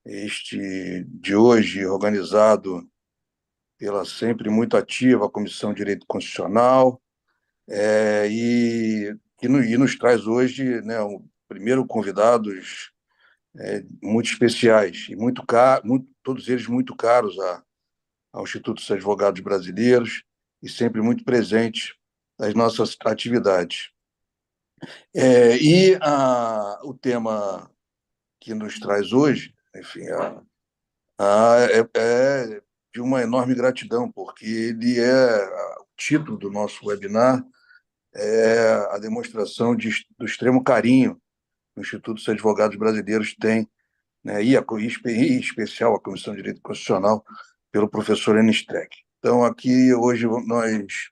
este de hoje, organizado pela sempre muito ativa Comissão de Direito Constitucional, e nos traz hoje, né, o primeiro convidados muito especiais e todos eles muito caros ao Instituto dos Advogados Brasileiros e sempre muito presentes nas nossas atividades. O tema que nos traz hoje, enfim, é de uma enorme gratidão, porque o título do nosso webinar é a demonstração do extremo carinho que o Instituto dos Advogados Brasileiros tem, né, em especial a Comissão de Direito Constitucional, pelo professor Enes Streck. Então, aqui hoje nós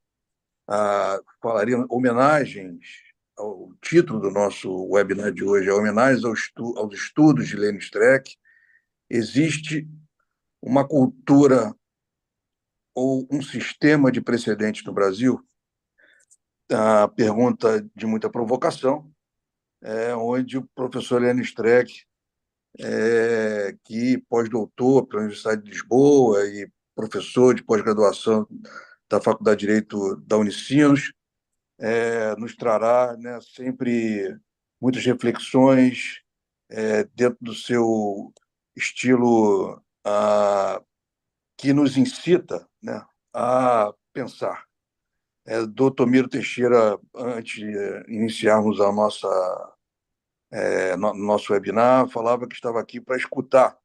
falaremos homenagens. O título do nosso webinar de hoje é homenagem aos estudos de Enes Streck. Existe uma cultura ou um sistema de precedentes no Brasil? A pergunta de muita provocação, onde o professor Enes Streck, que pós-doutor pela Universidade de Lisboa e professor de pós-graduação da Faculdade de Direito da Unicinos, nos trará, né, sempre muitas reflexões dentro do seu estilo que nos incita, né, a pensar. Doutor Miro Teixeira, antes de iniciarmos nosso webinar, falava que estava aqui para escutar,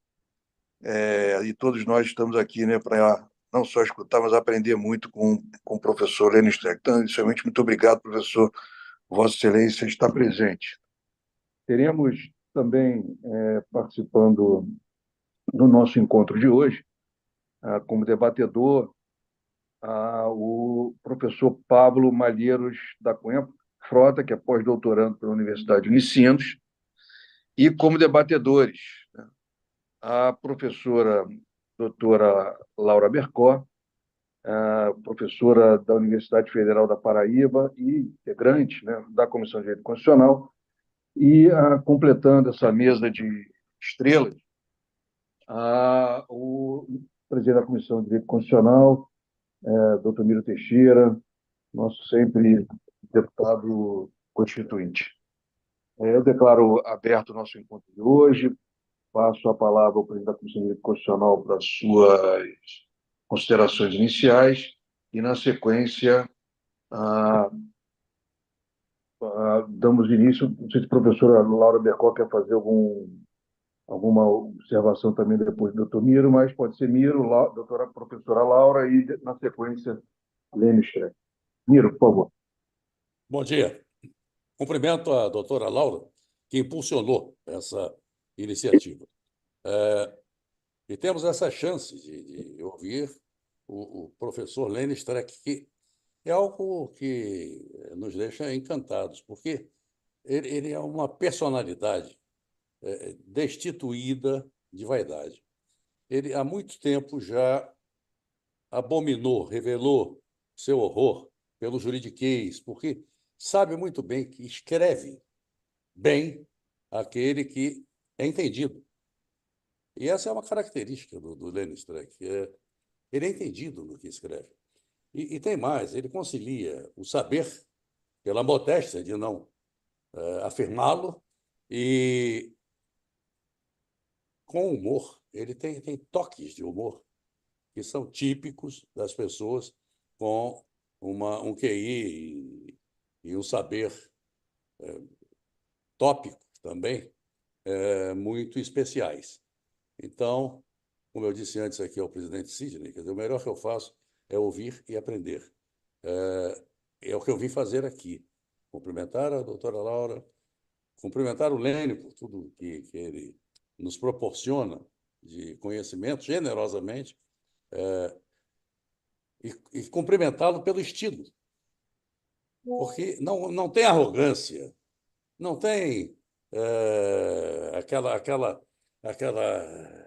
e todos nós estamos aqui, né, para não só escutar, mas aprender muito com o professor Lênin Streck. Então, inicialmente, muito obrigado, professor. Vossa Excelência está presente. Teremos também participando do nosso encontro de hoje, como debatedor, o professor Pablo Malheiros da Cunha Frota, que é pós-doutorando pela Universidade de Unicinos, e como debatedores, né, a professora doutora Laura Bercó, a professora da Universidade Federal da Paraíba e integrante, né, da Comissão de Direito Constitucional, e completando essa mesa de estrelas, o presidente da Comissão de Direito Constitucional, doutor Miro Teixeira, nosso sempre deputado constituinte. Eu declaro aberto o nosso encontro de hoje, passo a palavra ao presidente da Comissão de Direito Constitucional para as suas considerações iniciais e, na sequência, ah, damos início. Não sei se a professora Laura Bercó quer fazer alguma observação também depois do doutor Miro, mas pode ser Miro, doutora professora Laura e, na sequência, Lênin Streck. Miro, por favor. Bom dia. Cumprimento a doutora Laura, que impulsionou essa iniciativa. E temos essa chance de ouvir o professor Lênin Streck, que é algo que nos deixa encantados, porque ele é uma personalidade destituída de vaidade. Ele, há muito tempo, já abominou, revelou seu horror pelo juridiquês, porque sabe muito bem que escreve bem aquele que é entendido. E essa é uma característica do Lênin Streck. Ele é entendido no que escreve. E tem mais, ele concilia o saber, pela modéstia de não afirmá-lo, e com humor. Ele tem toques de humor que são típicos das pessoas com um QI e um saber tópico também muito especiais. Então, como eu disse antes aqui ao presidente Sidney, quer dizer, o melhor que eu faço é ouvir e aprender. É o que eu vim fazer aqui. Cumprimentar a doutora Laura, cumprimentar o Lênin por tudo que ele nos proporciona de conhecimento, generosamente, e cumprimentá-lo pelo estilo, porque não tem arrogância, não tem aquela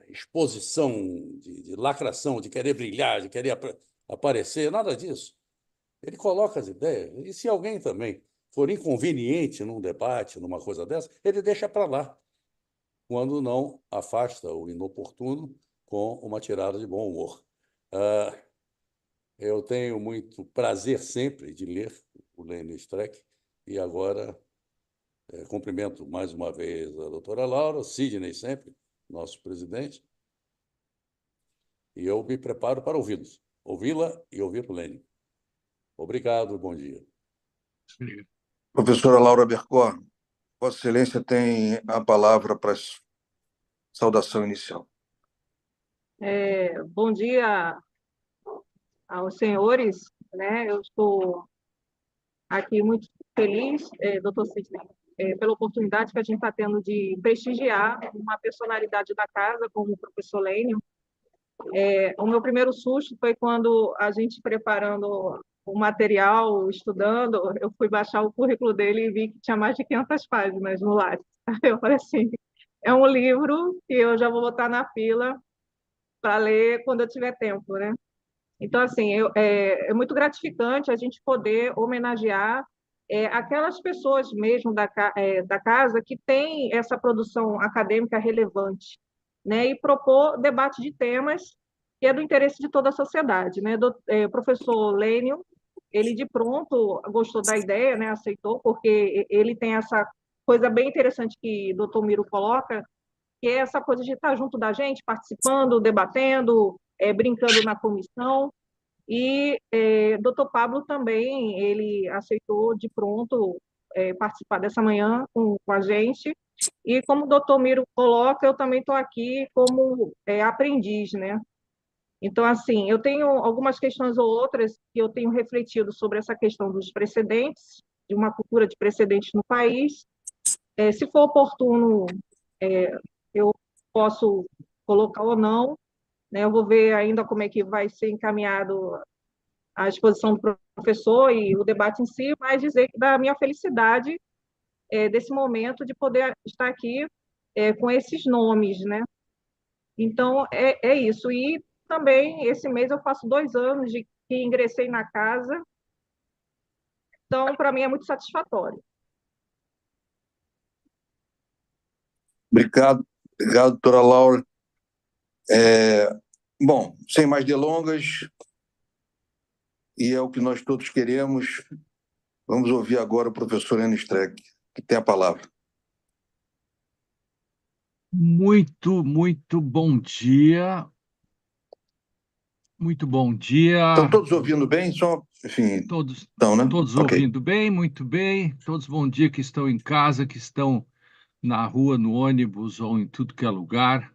exposição de lacração, de querer brilhar, de querer aparecer, nada disso. Ele coloca as ideias, e se alguém também for inconveniente num debate, numa coisa dessa, ele deixa para lá. quando não afasta o inoportuno com uma tirada de bom humor. Ah, eu tenho muito prazer sempre de ler o Lênin Streck e agora cumprimento mais uma vez a doutora Laura, Sidney sempre, nosso presidente, e eu me preparo para ouvi-la e ouvir o Lênin. Obrigado, bom dia. Professora Laura Bercó, Vossa Excelência tem a palavra para a saudação inicial. Bom dia aos senhores, né? Eu estou aqui muito feliz, doutor Sidney, pela oportunidade que a gente está tendo de prestigiar uma personalidade da casa, como o professor Lênio. O meu primeiro susto foi quando a gente preparando o material, estudando, eu fui baixar o currículo dele e vi que tinha mais de 500 páginas no Lattes. Eu falei assim, é um livro que eu já vou botar na fila para ler quando eu tiver tempo, né? Então, assim, é muito gratificante a gente poder homenagear aquelas pessoas mesmo da casa que têm essa produção acadêmica relevante, né? E propor debate de temas que é do interesse de toda a sociedade, né? O professor Lênio, ele de pronto gostou da ideia, né? Aceitou, porque ele tem essa coisa bem interessante que o doutor Miro coloca, que é essa coisa de estar junto da gente, participando, debatendo, brincando na comissão. E doutor Pablo também, ele aceitou de pronto participar dessa manhã com a gente. E como o doutor Miro coloca, eu também estou aqui como aprendiz, né? Então, assim, eu tenho algumas questões ou outras que eu tenho refletido sobre essa questão dos precedentes, de uma cultura de precedentes no país. Se for oportuno, eu posso colocar ou não, né? Eu vou ver ainda como é que vai ser encaminhado a exposição do professor e o debate em si, mas dizer da minha felicidade desse momento de poder estar aqui com esses nomes, né? Então, é isso. E também, esse mês eu faço 2 anos de que ingressei na casa, então, para mim, é muito satisfatório. Obrigado, doutora Laura. Bom, sem mais delongas, e é o que nós todos queremos, vamos ouvir agora o professor Lênin Streck, que tem a palavra. Muito, muito bom dia. Muito bom dia. Estão todos ouvindo bem? Só, enfim, Todos, então, né? todos Ok. ouvindo bem, muito bem. Todos bom dia que estão em casa, que estão na rua, no ônibus ou em tudo que é lugar,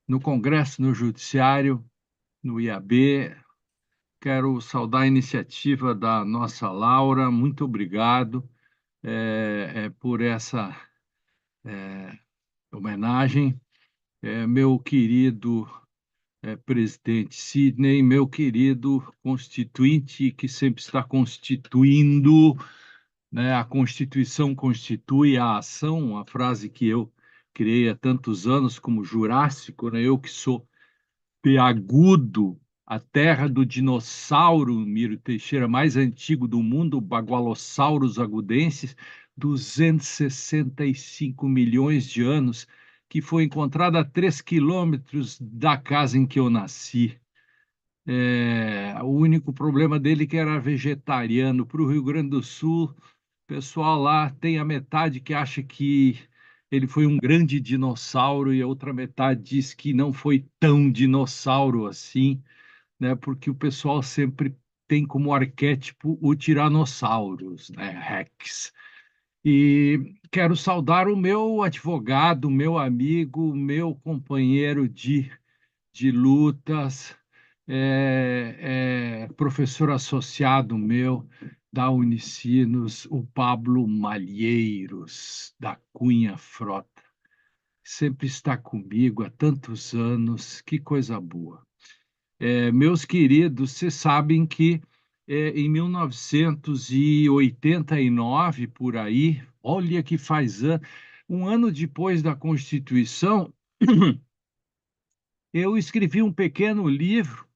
no Congresso, no Judiciário, no IAB. Quero saudar a iniciativa da nossa Laura. Muito obrigado por essa homenagem. Meu querido presidente Sidney, meu querido constituinte, que sempre está constituindo, né? A Constituição constitui a ação, a frase que eu criei há tantos anos como Jurássico, né? Eu que sou Peagudo, a terra do dinossauro, Miro Teixeira, mais antigo do mundo, o Bagualossauros agudensis, 265 milhões de anos, que foi encontrado a 3 quilômetros da casa em que eu nasci. O único problema dele é que era vegetariano. Para o Rio Grande do Sul, o pessoal lá tem a metade que acha que ele foi um grande dinossauro e a outra metade diz que não foi tão dinossauro assim, né? Porque o pessoal sempre tem como arquétipo o Tiranossauros, né? Rex. E quero saudar o meu advogado, meu amigo, meu companheiro de lutas, professor associado meu da Unicinos, o Pablo Malheiros, da Cunha Frota. Sempre está comigo há tantos anos, que coisa boa. Meus queridos, vocês sabem que em 1989, por aí, olha que faz um ano depois da Constituição, eu escrevi um pequeno livro.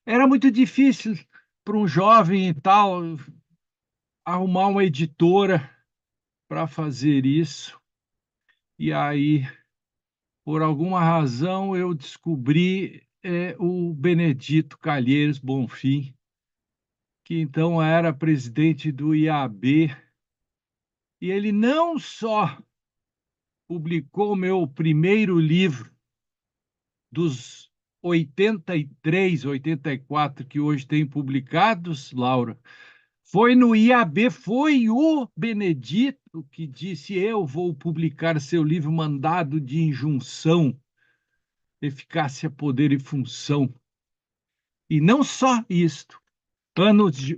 Era muito difícil para um jovem e tal arrumar uma editora para fazer isso. E aí, por alguma razão, eu descobri o Benedito Calheiros Bonfim, que então era presidente do IAB, e ele não só publicou o meu primeiro livro dos 83, 84 que hoje tem publicados, Laura, foi no IAB, foi o Benedito que disse: eu vou publicar seu livro Mandado de Injunção, Eficácia, Poder e Função. E não só isto,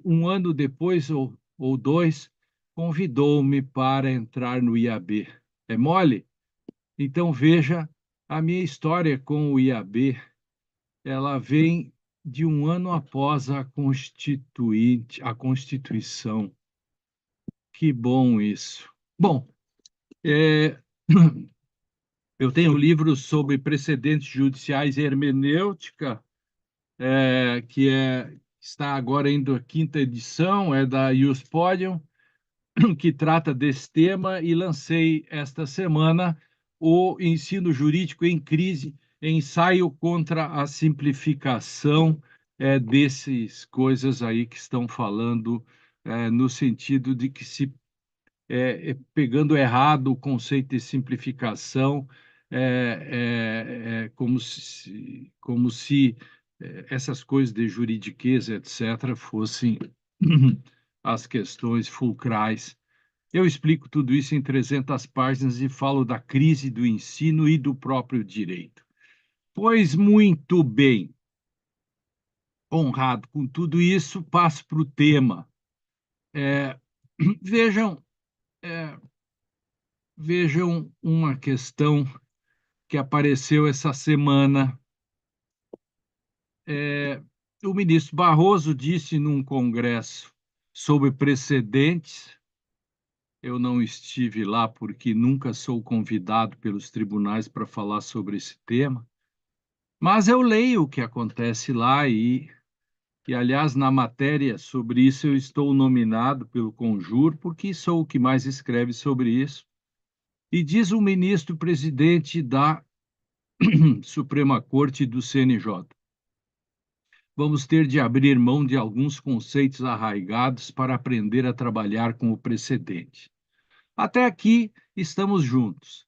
um ano depois, ou dois, convidou-me para entrar no IAB. É mole? Então, veja, a minha história com o IAB, ela vem de um ano após a Constituição. Que bom isso. Bom, eu tenho livros sobre precedentes judiciais e hermenêutica, que está agora indo a quinta edição, é da Ius Podium, que trata desse tema, e lancei esta semana o Ensino Jurídico em Crise, ensaio contra a simplificação dessas coisas aí que estão falando, no sentido de que pegando errado o conceito de simplificação, como se essas coisas de juridiqueza, etc., fossem as questões fulcrais. Eu explico tudo isso em 300 páginas e falo da crise do ensino e do próprio direito. Pois muito bem, honrado com tudo isso, passo para o tema. Vejam, vejam uma questão que apareceu essa semana. O ministro Barroso disse num congresso sobre precedentes. Eu não estive lá porque nunca sou convidado pelos tribunais para falar sobre esse tema, mas eu leio o que acontece lá aliás, na matéria sobre isso eu estou nominado pelo Conjur, porque sou o que mais escreve sobre isso. E diz o ministro-presidente da Suprema Corte do CNJ: vamos ter de abrir mão de alguns conceitos arraigados para aprender a trabalhar com o precedente. Até aqui estamos juntos.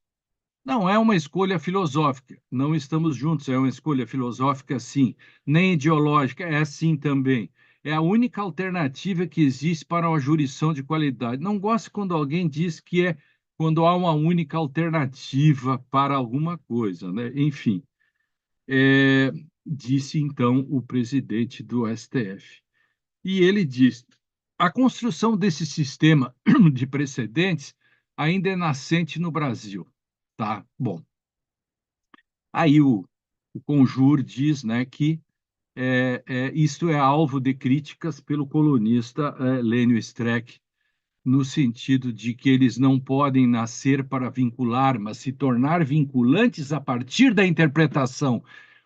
Não é uma escolha filosófica, não estamos juntos, é uma escolha filosófica, sim, nem ideológica, é sim também. É a única alternativa que existe para uma jurisdição de qualidade. Não gosto quando alguém diz que é quando há uma única alternativa para alguma coisa, né? Enfim, disse então o presidente do STF. E ele diz: a construção desse sistema de precedentes ainda é nascente no Brasil. Tá, bom. Aí o Conjur diz, né, que isto é alvo de críticas pelo colunista Lênio Streck, no sentido de que eles não podem nascer para vincular, mas se tornar vinculantes a partir da interpretação.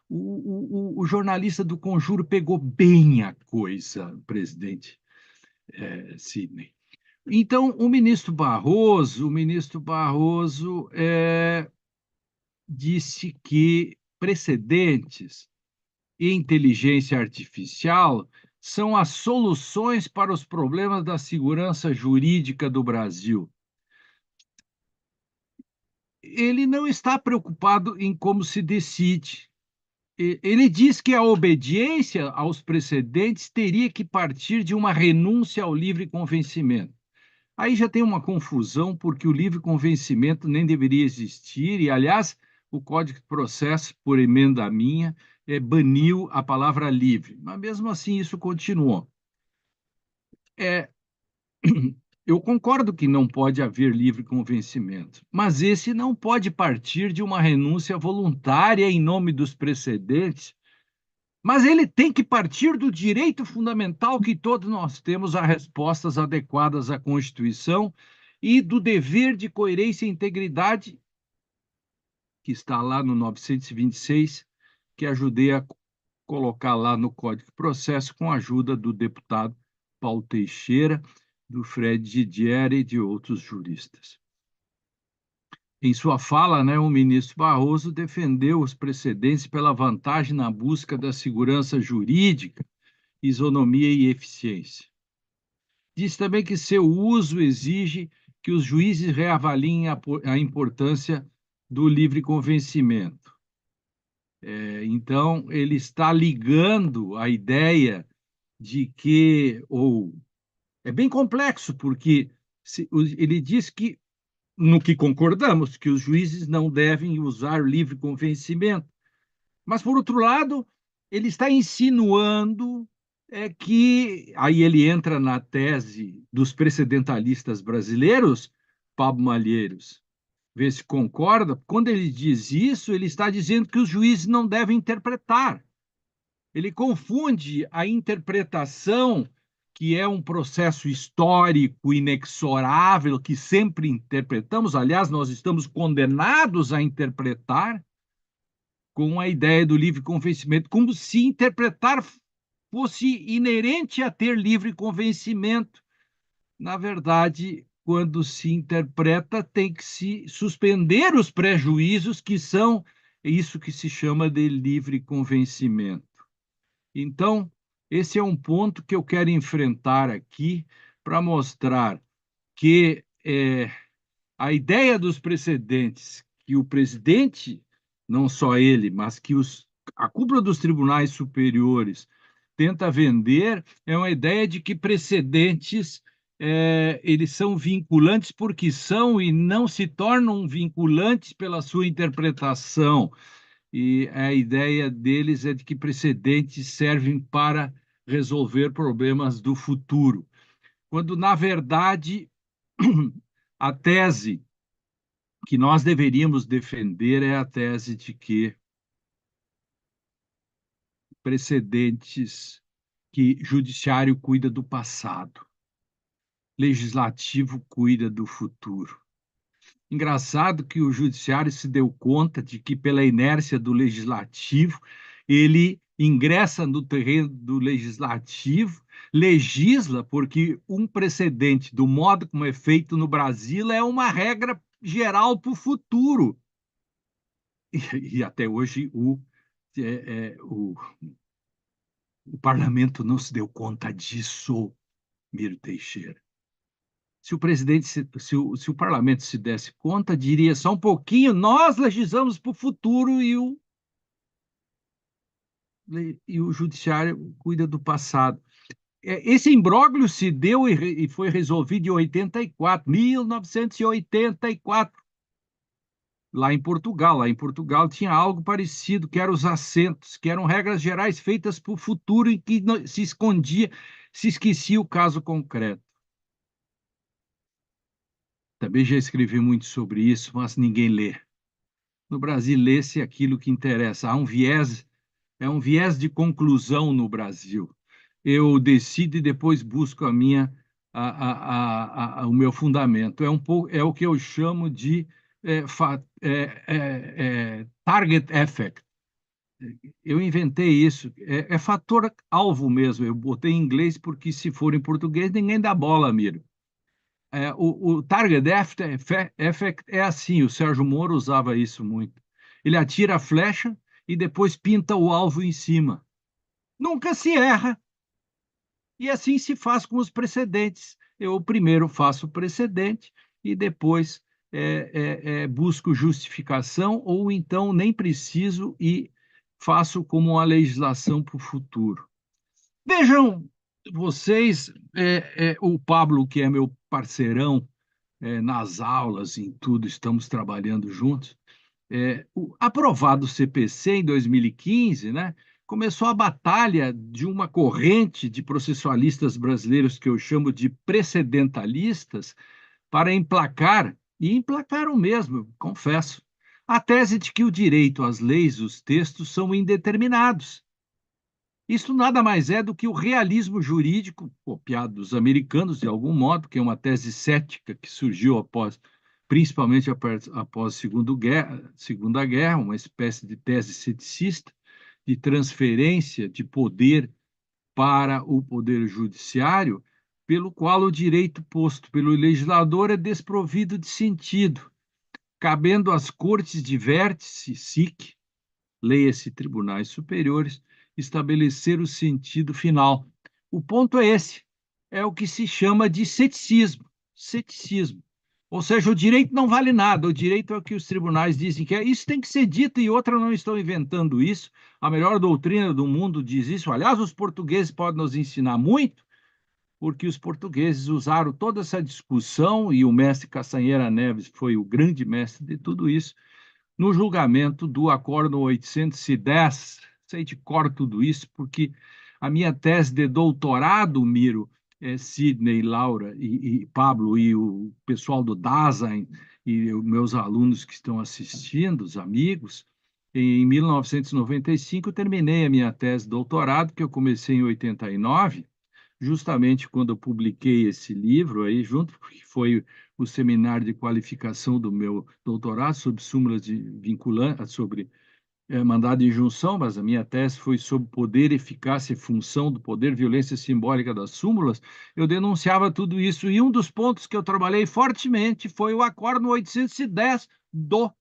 O jornalista do Conjuro pegou bem a coisa, presidente Sidney. Então, o ministro Barroso disse que precedentes e inteligência artificial são as soluções para os problemas da segurança jurídica do Brasil. Ele não está preocupado em como se decide. Ele diz que a obediência aos precedentes teria que partir de uma renúncia ao livre convencimento. Aí já tem uma confusão, porque o livre convencimento nem deveria existir, e, aliás, o Código de Processo, por emenda minha, baniu a palavra livre, mas mesmo assim isso continuou. Eu concordo que não pode haver livre convencimento, mas esse não pode partir de uma renúncia voluntária em nome dos precedentes, mas ele tem que partir do direito fundamental que todos nós temos a respostas adequadas à Constituição e do dever de coerência e integridade, que está lá no 926, que ajudei a colocar lá no Código de Processo com a ajuda do deputado Paulo Teixeira, do Fred Didier e de outros juristas. Em sua fala, o ministro Barroso defendeu os precedentes pela vantagem na busca da segurança jurídica, isonomia e eficiência. Diz também que seu uso exige que os juízes reavaliem a importância do livre convencimento. Então, ele está ligando a ideia de que, é bem complexo, porque ele diz que, no que concordamos, que os juízes não devem usar o livre convencimento. Mas, por outro lado, ele está insinuando que, aí ele entra na tese dos precedentalistas brasileiros, Pablo Malheiros, vê se concorda. Quando ele diz isso, ele está dizendo que os juízes não devem interpretar. Ele confunde a interpretação, que é um processo histórico inexorável, que sempre interpretamos, aliás, nós estamos condenados a interpretar, com a ideia do livre convencimento, como se interpretar fosse inerente a ter livre convencimento. Na verdade, quando se interpreta, tem que se suspender os prejuízos, que são isso que se chama de livre convencimento. Então, esse é um ponto que eu quero enfrentar aqui para mostrar que a ideia dos precedentes que o presidente, não só ele, mas que a cúpula dos tribunais superiores tenta vender, é uma ideia de que precedentes eles são vinculantes porque são e não se tornam vinculantes pela sua interpretação. E a ideia deles é de que precedentes servem para resolver problemas do futuro, quando, na verdade, a tese que nós deveríamos defender é a tese de que precedentes, que judiciário cuida do passado, legislativo cuida do futuro. Engraçado que o judiciário se deu conta de que, pela inércia do legislativo, ele ingressa no terreno do legislativo, legisla, porque um precedente do modo como é feito no Brasil é uma regra geral para o futuro. E até hoje o parlamento não se deu conta disso, Miro Teixeira. Se o parlamento se desse conta, diria só um pouquinho, nós legislamos para o futuro e o judiciário cuida do passado. Esse imbróglio se deu e foi resolvido em 1984, lá em Portugal. Lá em Portugal tinha algo parecido, que eram os assentos, que eram regras gerais feitas para o futuro em que se esquecia o caso concreto. Também já escrevi muito sobre isso, mas ninguém lê. No Brasil, lê-se aquilo que interessa. Há um viés de conclusão no Brasil. Eu decido e depois busco o meu fundamento. É o que eu chamo de target effect. Eu inventei isso. É fator alvo mesmo. Eu botei em inglês porque, se for em português, ninguém dá bola, Miro. O target effect é assim, o Sérgio Moro usava isso muito. Ele atira a flecha e depois pinta o alvo em cima. Nunca se erra. E assim se faz com os precedentes. Eu primeiro faço o precedente e depois busco justificação, ou então nem preciso e faço como uma legislação para o futuro. Vejam vocês, o Pablo, que é meu parceirão nas aulas, em tudo, estamos trabalhando juntos. Aprovado o CPC em 2015, começou a batalha de uma corrente de processualistas brasileiros que eu chamo de precedentalistas para emplacar, e emplacaram mesmo, confesso, a tese de que o direito às leis, os textos, são indeterminados. Isso nada mais é do que o realismo jurídico, copiado dos americanos, de algum modo, que é uma tese cética que surgiu principalmente após a Segunda Guerra, uma espécie de tese ceticista, de transferência de poder para o poder judiciário, pelo qual o direito posto pelo legislador é desprovido de sentido, cabendo às cortes de vértice, SIC, leia-se tribunais superiores, estabelecer o sentido final. O ponto é esse, é o que se chama de ceticismo. Ceticismo. Ou seja, o direito não vale nada, o direito é o que os tribunais dizem que é. Isso tem que ser dito e outra não estão inventando isso. A melhor doutrina do mundo diz isso. Aliás, os portugueses podem nos ensinar muito, porque os portugueses usaram toda essa discussão, e o mestre Caçanheira Neves foi o grande mestre de tudo isso, no julgamento do Acórdão 810. Sei de cor tudo isso, porque a minha tese de doutorado, Miro, Sidney, Laura e Pablo e o pessoal do Dasein e os meus alunos que estão assistindo, os amigos, em 1995 eu terminei a minha tese de doutorado, que eu comecei em 89, justamente quando eu publiquei esse livro aí, junto, porque foi o seminário de qualificação do meu doutorado sobre súmulas de vinculante, sobre mandado de injunção, mas a minha tese foi sobre poder, eficácia e função do poder, violência simbólica das súmulas. Eu denunciava tudo isso, e um dos pontos que eu trabalhei fortemente foi o Acórdão 810 do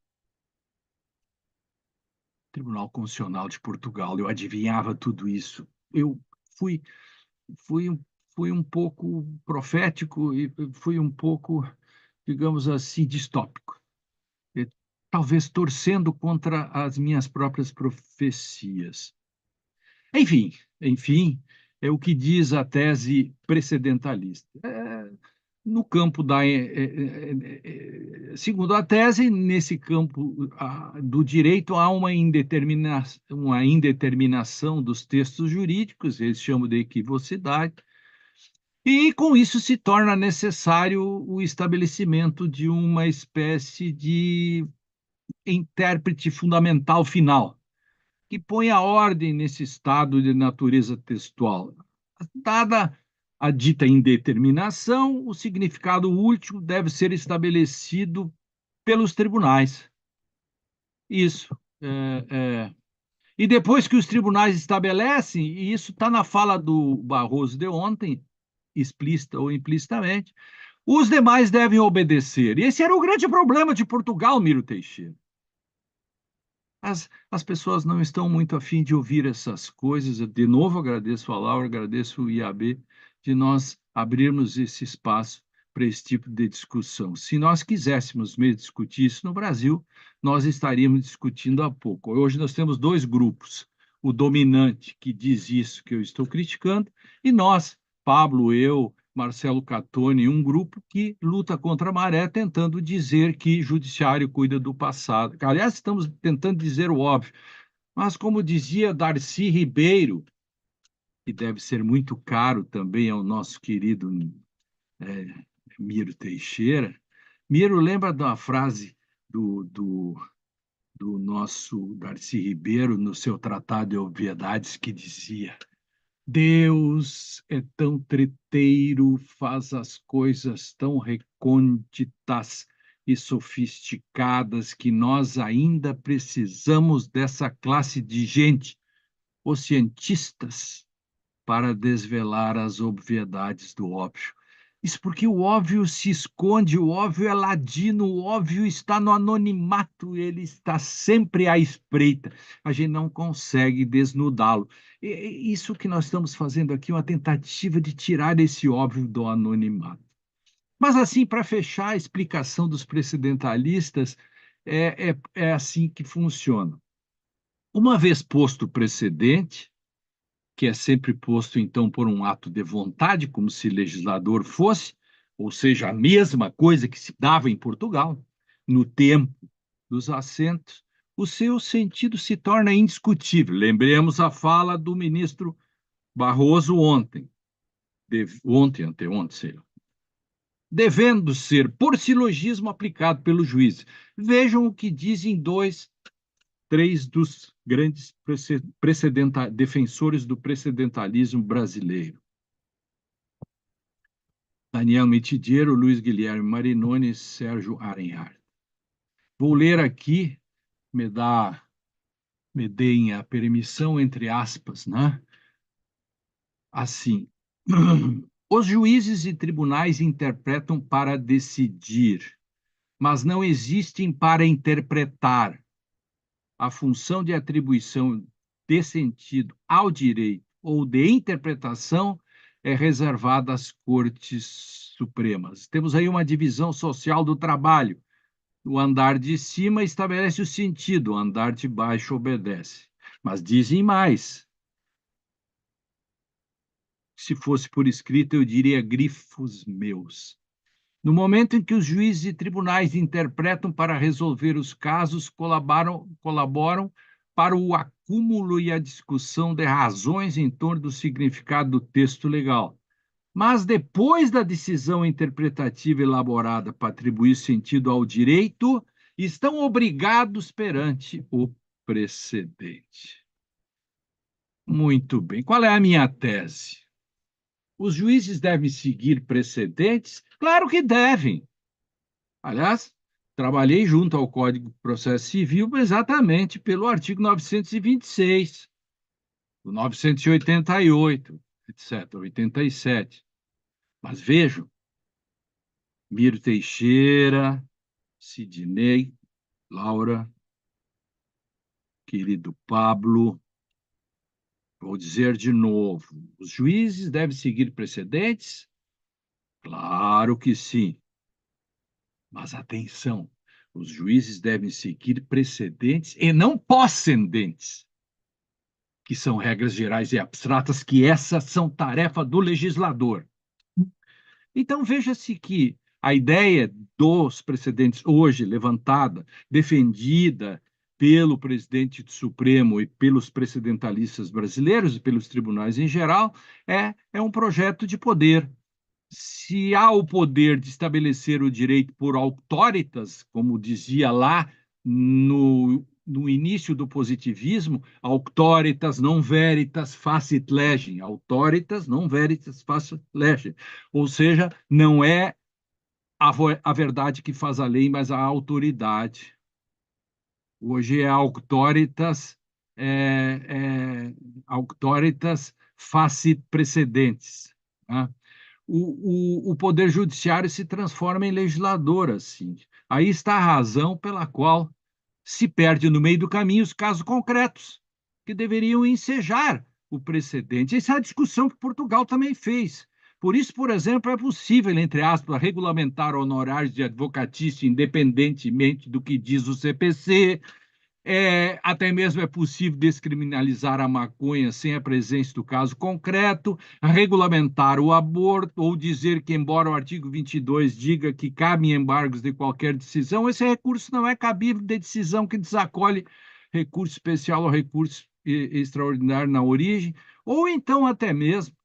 Tribunal Constitucional de Portugal. Eu adivinhava tudo isso. Eu fui fui, fui um pouco profético e fui um pouco, digamos assim, distópico. E, talvez torcendo contra as minhas próprias profecias. Enfim, é o que diz a tese precedentalista. No campo segundo a tese, nesse campo do direito há uma indeterminação dos textos jurídicos, eles chamam de equivocidade, e com isso se torna necessário o estabelecimento de uma espécie de intérprete fundamental final, que põe a ordem nesse estado de natureza textual. Dada a dita indeterminação, o significado último deve ser estabelecido pelos tribunais. Isso. E depois que os tribunais estabelecem, e isso está na fala do Barroso de ontem, explícita ou implicitamente, os demais devem obedecer. E esse era o grande problema de Portugal, Miro Teixeira. As pessoas não estão muito afim de ouvir essas coisas. Eu, de novo, agradeço a Laura, agradeço o IAB, de nós abrirmos esse espaço para esse tipo de discussão. Se nós quiséssemos mesmo discutir isso no Brasil, nós estaríamos discutindo há pouco. Hoje nós temos dois grupos: o dominante, que diz isso que eu estou criticando, e nós, Pablo, eu, Marcelo Catone, um grupo que luta contra a maré, tentando dizer que judiciário cuida do passado. Aliás, estamos tentando dizer o óbvio, mas como dizia Darcy Ribeiro, que deve ser muito caro também ao nosso querido Miro Teixeira. Miro, lembra da frase do nosso Darcy Ribeiro no seu Tratado de Obviedades, que dizia: Deus é tão treteiro, faz as coisas tão recônditas e sofisticadas que nós ainda precisamos dessa classe de gente, os cientistas, para desvelar as obviedades do óbvio. Isso porque o óbvio se esconde, o óbvio é ladino, o óbvio está no anonimato, ele está sempre à espreita. A gente não consegue desnudá-lo. Isso que nós estamos fazendo aqui é uma tentativa de tirar esse óbvio do anonimato. Mas, assim, para fechar a explicação dos precedentalistas, é assim que funciona. Uma vez posto o precedente, que é sempre posto, então, por um ato de vontade, como se legislador fosse, ou seja, a mesma coisa que se dava em Portugal, no tempo dos assentos, o seu sentido se torna indiscutível. Lembremos a fala do ministro Barroso ontem, anteontem, sei lá, devendo ser por silogismo aplicado pelo juiz. Vejam o que dizem três dos grandes defensores do precedentalismo brasileiro: Daniel Mitidiero, Luiz Guilherme Marinoni e Sérgio Arenhart. Vou ler aqui, me deem a permissão, entre aspas, né? Assim: Os juízes e tribunais interpretam para decidir, mas não existem para interpretar. A função de atribuição de sentido ao direito ou de interpretação é reservada às cortes supremas. Temos aí uma divisão social do trabalho. O andar de cima estabelece o sentido, o andar de baixo obedece. Mas dizem mais. Se fosse por escrito, eu diria grifos meus. No momento em que os juízes e tribunais interpretam para resolver os casos, colaboram para o acúmulo e a discussão de razões em torno do significado do texto legal. Mas depois da decisão interpretativa elaborada para atribuir sentido ao direito, estão obrigados perante o precedente. Muito bem. Qual é a minha tese? Os juízes devem seguir precedentes? Claro que devem. Aliás, trabalhei junto ao Código de Processo Civil exatamente pelo artigo 926, o 988, etc., 87. Mas vejam, Miro Teixeira, Sidney, Laura, querido Pablo, vou dizer de novo, os juízes devem seguir precedentes? Claro que sim. Mas atenção, os juízes devem seguir precedentes e não pós-cendentes, que são regras gerais e abstratas, que essas são tarefa do legislador. Então, veja-se que a ideia dos precedentes hoje levantada, defendida pelo presidente do Supremo e pelos precedentalistas brasileiros e pelos tribunais em geral, é um projeto de poder. Se há o poder de estabelecer o direito por auctoritas, como dizia lá no início do positivismo, auctoritas non veritas facit legem, auctoritas non veritas facit legem, ou seja, não é a verdade que faz a lei, mas a autoridade. Hoje é auctoritas facit precedentes, né? O Poder Judiciário se transforma em legislador, assim. Aí está a razão pela qual se perde no meio do caminho os casos concretos, que deveriam ensejar o precedente. Essa é a discussão que Portugal também fez. Por isso, por exemplo, é possível, entre aspas, regulamentar honorários de advocatício independentemente do que diz o CPC. Até mesmo é possível descriminalizar a maconha sem a presença do caso concreto, regulamentar o aborto, ou dizer que, embora o artigo 22 diga que cabem embargos de qualquer decisão, esse recurso não é cabível de decisão que desacolhe recurso especial ou recurso extraordinário na origem, ou então até mesmo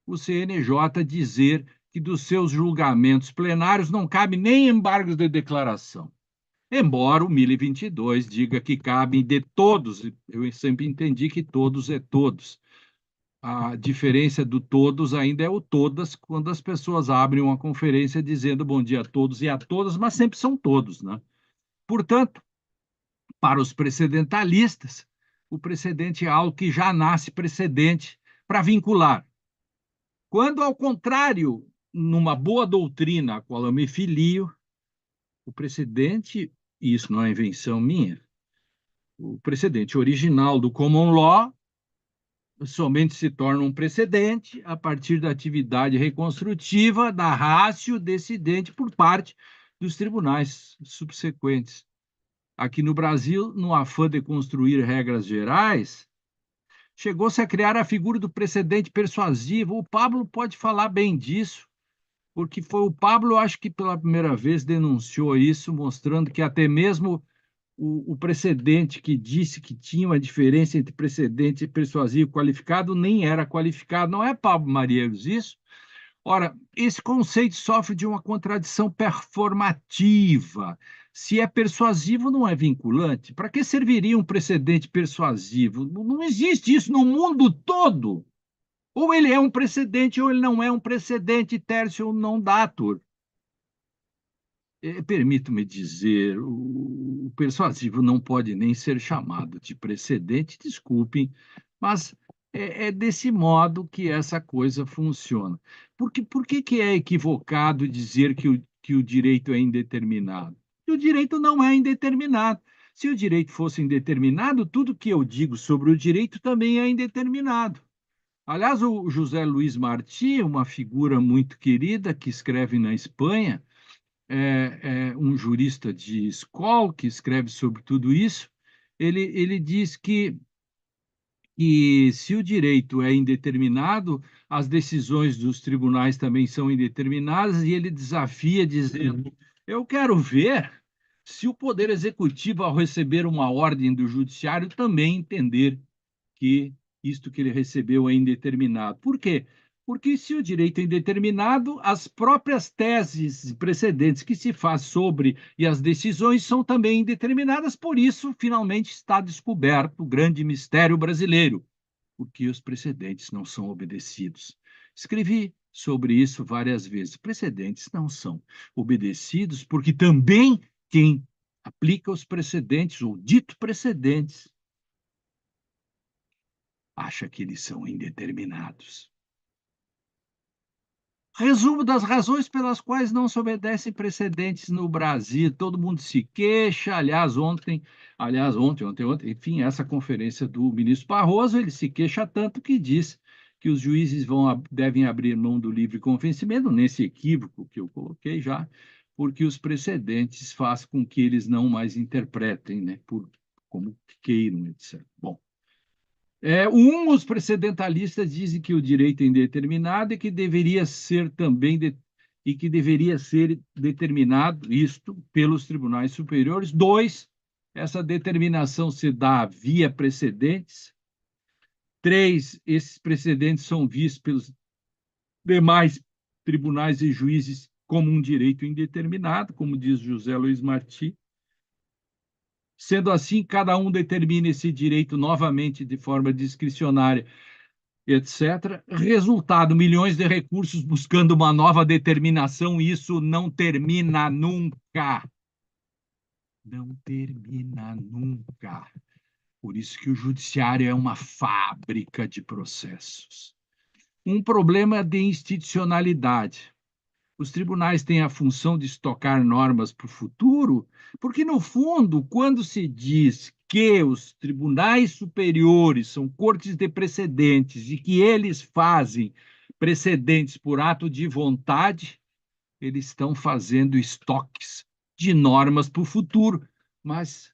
o CNJ dizer que dos seus julgamentos plenários não cabe nem embargos de declaração. Embora o 1022 diga que cabem de todos, eu sempre entendi que todos é todos. A diferença do todos ainda é o todas, quando as pessoas abrem uma conferência dizendo bom dia a todos e a todas, mas sempre são todos, né? Portanto, para os precedentalistas, o precedente é algo que já nasce precedente para vincular. Quando, ao contrário, numa boa doutrina a qual eu me filio, o precedente, e isso não é invenção minha, o precedente original do common law somente se torna um precedente a partir da atividade reconstrutiva da ratio decidente por parte dos tribunais subsequentes. Aqui no Brasil, no afã de construir regras gerais, chegou-se a criar a figura do precedente persuasivo. O Pablo pode falar bem disso, porque foi o Pablo, acho que pela primeira vez, denunciou isso, mostrando que até mesmo o precedente que disse que tinha uma diferença entre precedente persuasivo e qualificado nem era qualificado. Não é, Pablo Marieiros, isso? Ora, esse conceito sofre de uma contradição performativa. Se é persuasivo, não é vinculante. Para que serviria um precedente persuasivo? Não existe isso no mundo todo. Ou ele é um precedente ou ele não é um precedente, tertio non datur. Permito-me dizer, o persuasivo não pode nem ser chamado de precedente, desculpem, mas É desse modo que essa coisa funciona. Por que que é equivocado dizer que o direito é indeterminado? Que o direito não é indeterminado. Se o direito fosse indeterminado, tudo que eu digo sobre o direito também é indeterminado. Aliás, o José Luís Martí, uma figura muito querida que escreve na Espanha, é um jurista de escola que escreve sobre tudo isso. Ele diz que se o direito é indeterminado, as decisões dos tribunais também são indeterminadas, e ele desafia dizendo: eu quero ver se o Poder Executivo, ao receber uma ordem do Judiciário, também entender que isto que ele recebeu é indeterminado. Por quê? Porque se o direito é indeterminado, as próprias teses precedentes que se faz sobre e as decisões são também indeterminadas, por isso, finalmente, está descoberto o grande mistério brasileiro, porque os precedentes não são obedecidos. Escrevi sobre isso várias vezes. Precedentes não são obedecidos porque também quem aplica os precedentes, ou dito precedentes, acha que eles são indeterminados. Resumo das razões pelas quais não se obedecem precedentes no Brasil. Todo mundo se queixa. Ontem, enfim, essa conferência do ministro Barroso, ele se queixa tanto que diz que os juízes devem abrir mão do livre convencimento, nesse equívoco que eu coloquei já, porque os precedentes fazem com que eles não mais interpretem, né, como queiram, etc. Bom, os precedentalistas dizem que o direito é indeterminado e que deveria ser determinado isto pelos tribunais superiores. 2, essa determinação se dá via precedentes. 3, esses precedentes são vistos pelos demais tribunais e juízes como um direito indeterminado, como diz José Luís Martí. Sendo assim, cada um determina esse direito novamente de forma discricionária, etc. Resultado: milhões de recursos buscando uma nova determinação, e isso não termina nunca. Não termina nunca. Por isso que o judiciário é uma fábrica de processos. Um problema de institucionalidade. Os tribunais têm a função de estocar normas para o futuro, porque, no fundo, quando se diz que os tribunais superiores são cortes de precedentes e que eles fazem precedentes por ato de vontade, eles estão fazendo estoques de normas para o futuro. Mas,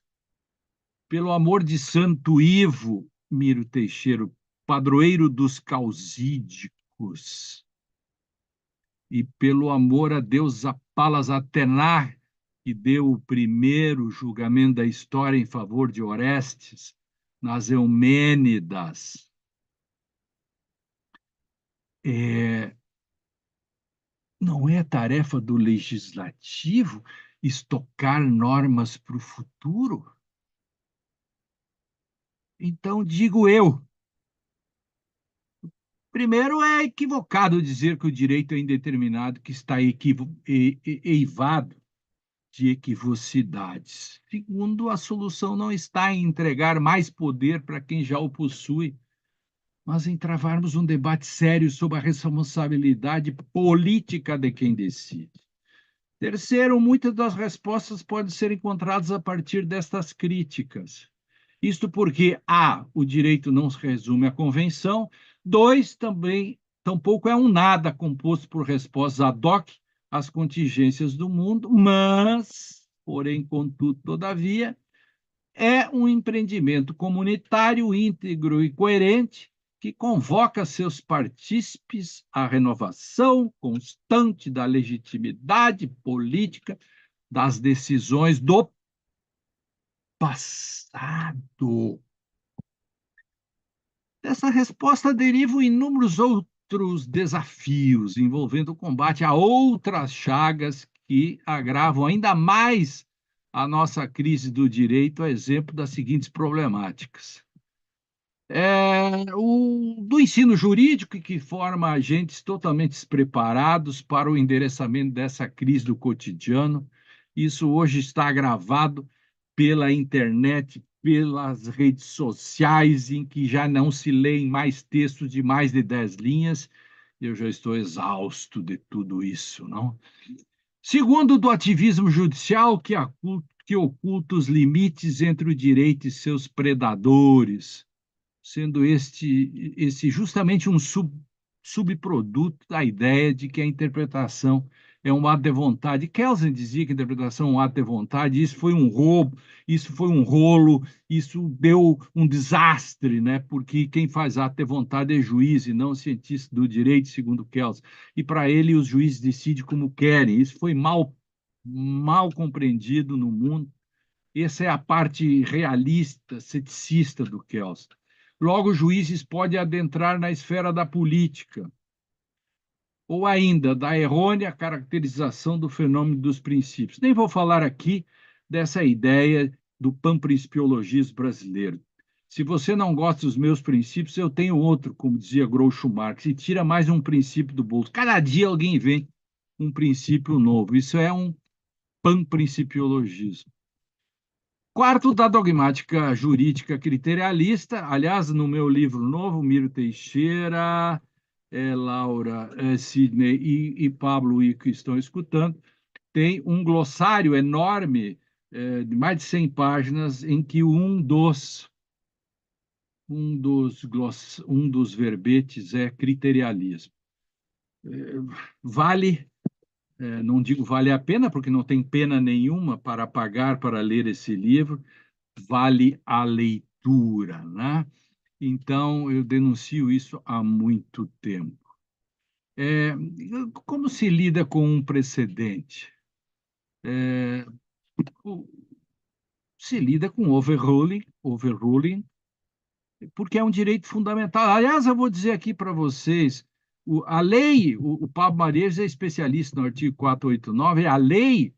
pelo amor de Santo Ivo, Miro Teixeira, padroeiro dos causídicos, e pelo amor a Deus, a Palas Atenar, que deu o primeiro julgamento da história em favor de Orestes, nas Eumênidas, não é tarefa do legislativo estocar normas para o futuro? Então, digo eu, primeiro, é equivocado dizer que o direito é indeterminado, que está eivado de equivocidades. Segundo, a solução não está em entregar mais poder para quem já o possui, mas em travarmos um debate sério sobre a responsabilidade política de quem decide. Terceiro, muitas das respostas podem ser encontradas a partir destas críticas. Isto porque, A, o direito não se resume à convenção. 2, tampouco é um nada composto por respostas ad hoc às contingências do mundo, mas, porém, contudo, todavia, é um empreendimento comunitário íntegro e coerente que convoca seus partícipes à renovação constante da legitimidade política das decisões do passado. Dessa resposta derivam inúmeros outros desafios envolvendo o combate a outras chagas que agravam ainda mais a nossa crise do direito, a exemplo das seguintes problemáticas. Do ensino jurídico, que forma agentes totalmente despreparados para o endereçamento dessa crise do cotidiano. Isso hoje está agravado pela internet, pelas redes sociais, em que já não se leem mais textos de mais de 10 linhas. Eu já estou exausto de tudo isso, não? Segundo, do ativismo judicial que oculta os limites entre o direito e seus predadores, sendo esse justamente um subproduto da ideia de que a interpretação é um ato de vontade. Kelsen dizia que a interpretação é um ato de vontade, isso foi um roubo, isso foi um rolo, isso deu um desastre, né? Porque quem faz ato de vontade é juiz e não cientista do direito, segundo Kelsen. E para ele, os juízes decidem como querem. Isso foi mal compreendido no mundo. Essa é a parte realista, ceticista do Kelsen. Logo, os juízes podem adentrar na esfera da política, ou ainda da errônea caracterização do fenômeno dos princípios. Nem vou falar aqui dessa ideia do panprincipiologismo brasileiro. Se você não gosta dos meus princípios, eu tenho outro, como dizia Groucho Marx, e tira mais um princípio do bolso. Cada dia alguém vem um princípio novo. Isso é um panprincipiologismo. Quarto, da dogmática jurídica criterialista. Aliás, no meu livro novo, Miro Teixeira, Laura, Sidney e Pablo que estão escutando, tem um glossário enorme, de mais de 100 páginas, em que um dos verbetes é criterialismo. Vale, não digo vale a pena, porque não tem pena nenhuma para pagar para ler esse livro, vale a leitura, né? Então, eu denuncio isso há muito tempo. Como se lida com um precedente? Se lida com overruling, porque é um direito fundamental. Aliás, eu vou dizer aqui para vocês, a lei, o Pablo Marieiro é especialista no artigo 489, a lei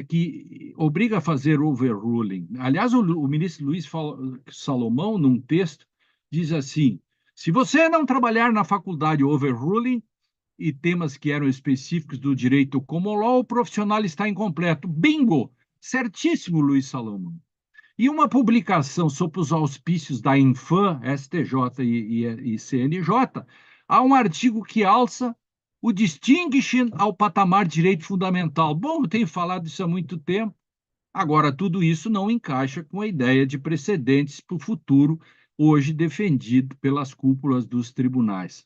que obriga a fazer overruling. Aliás, o ministro Luiz Salomão, num texto, diz assim: se você não trabalhar na faculdade overruling e temas que eram específicos do direito common law, o profissional está incompleto. Bingo! Certíssimo, Luiz Salomão. E uma publicação sob os auspícios da Infam, STJ e CNJ, há um artigo que alça o distinguishing ao patamar de direito fundamental. Bom, eu tenho falado isso há muito tempo. Agora, tudo isso não encaixa com a ideia de precedentes para o futuro, hoje defendido pelas cúpulas dos tribunais.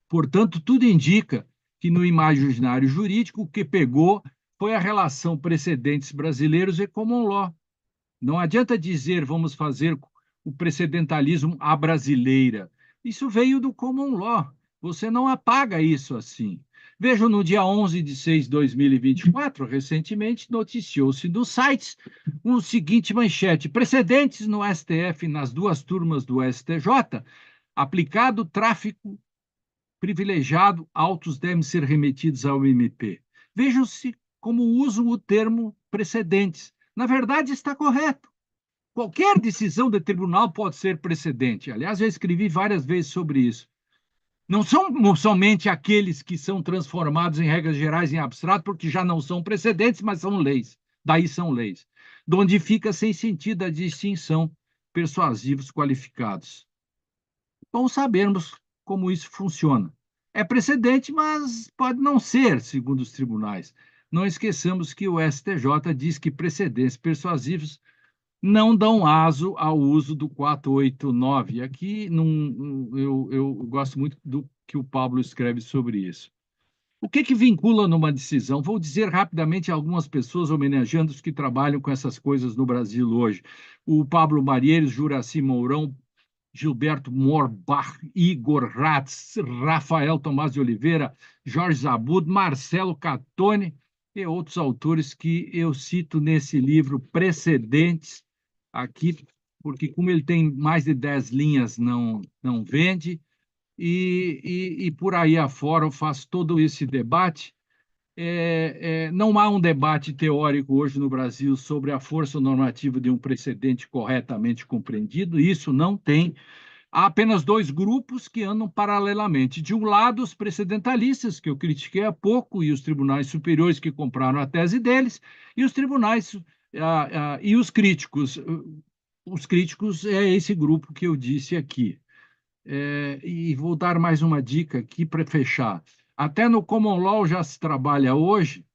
Portanto, tudo indica que no imaginário jurídico o que pegou foi a relação precedentes brasileiros e common law. Não adianta dizer vamos fazer o precedentalismo à brasileira. Isso veio do common law. Você não apaga isso assim. Vejam, no dia 11/6/2024, recentemente, noticiou-se nos sites o seguinte manchete: precedentes no STF nas duas turmas do STJ, aplicado tráfico privilegiado, autos devem ser remetidos ao MP. Vejam-se como usam o termo precedentes. Na verdade, está correto. Qualquer decisão de tribunal pode ser precedente. Aliás, eu escrevi várias vezes sobre isso. Não são somente aqueles que são transformados em regras gerais em abstrato, porque já não são precedentes, mas são leis. Daí são leis. De onde fica sem sentido a distinção persuasivos qualificados. Bom sabermos como isso funciona. É precedente, mas pode não ser, segundo os tribunais. Não esqueçamos que o STJ diz que precedentes persuasivos não dão aso ao uso do 489. Aqui eu gosto muito do que o Pablo escreve sobre isso. O que vincula numa decisão? Vou dizer rapidamente algumas pessoas homenageando os que trabalham com essas coisas no Brasil hoje. O Pablo Marieiros, Juraci Mourão, Gilberto Morbach, Igor Ratz, Rafael Tomás de Oliveira, Jorge Zabud, Marcelo Catone e outros autores que eu cito nesse livro Precedentes, aqui, porque como ele tem mais de 10 linhas, não vende, e por aí afora eu faço todo esse debate. Não há um debate teórico hoje no Brasil sobre a força normativa de um precedente corretamente compreendido, isso não tem. Há apenas dois grupos que andam paralelamente. De um lado, os precedentalistas, que eu critiquei há pouco, e os tribunais superiores que compraram a tese deles, e os tribunais E os críticos? Os críticos é esse grupo que eu disse aqui. E vou dar mais uma dica aqui para fechar. Até no Common Law já se trabalha hoje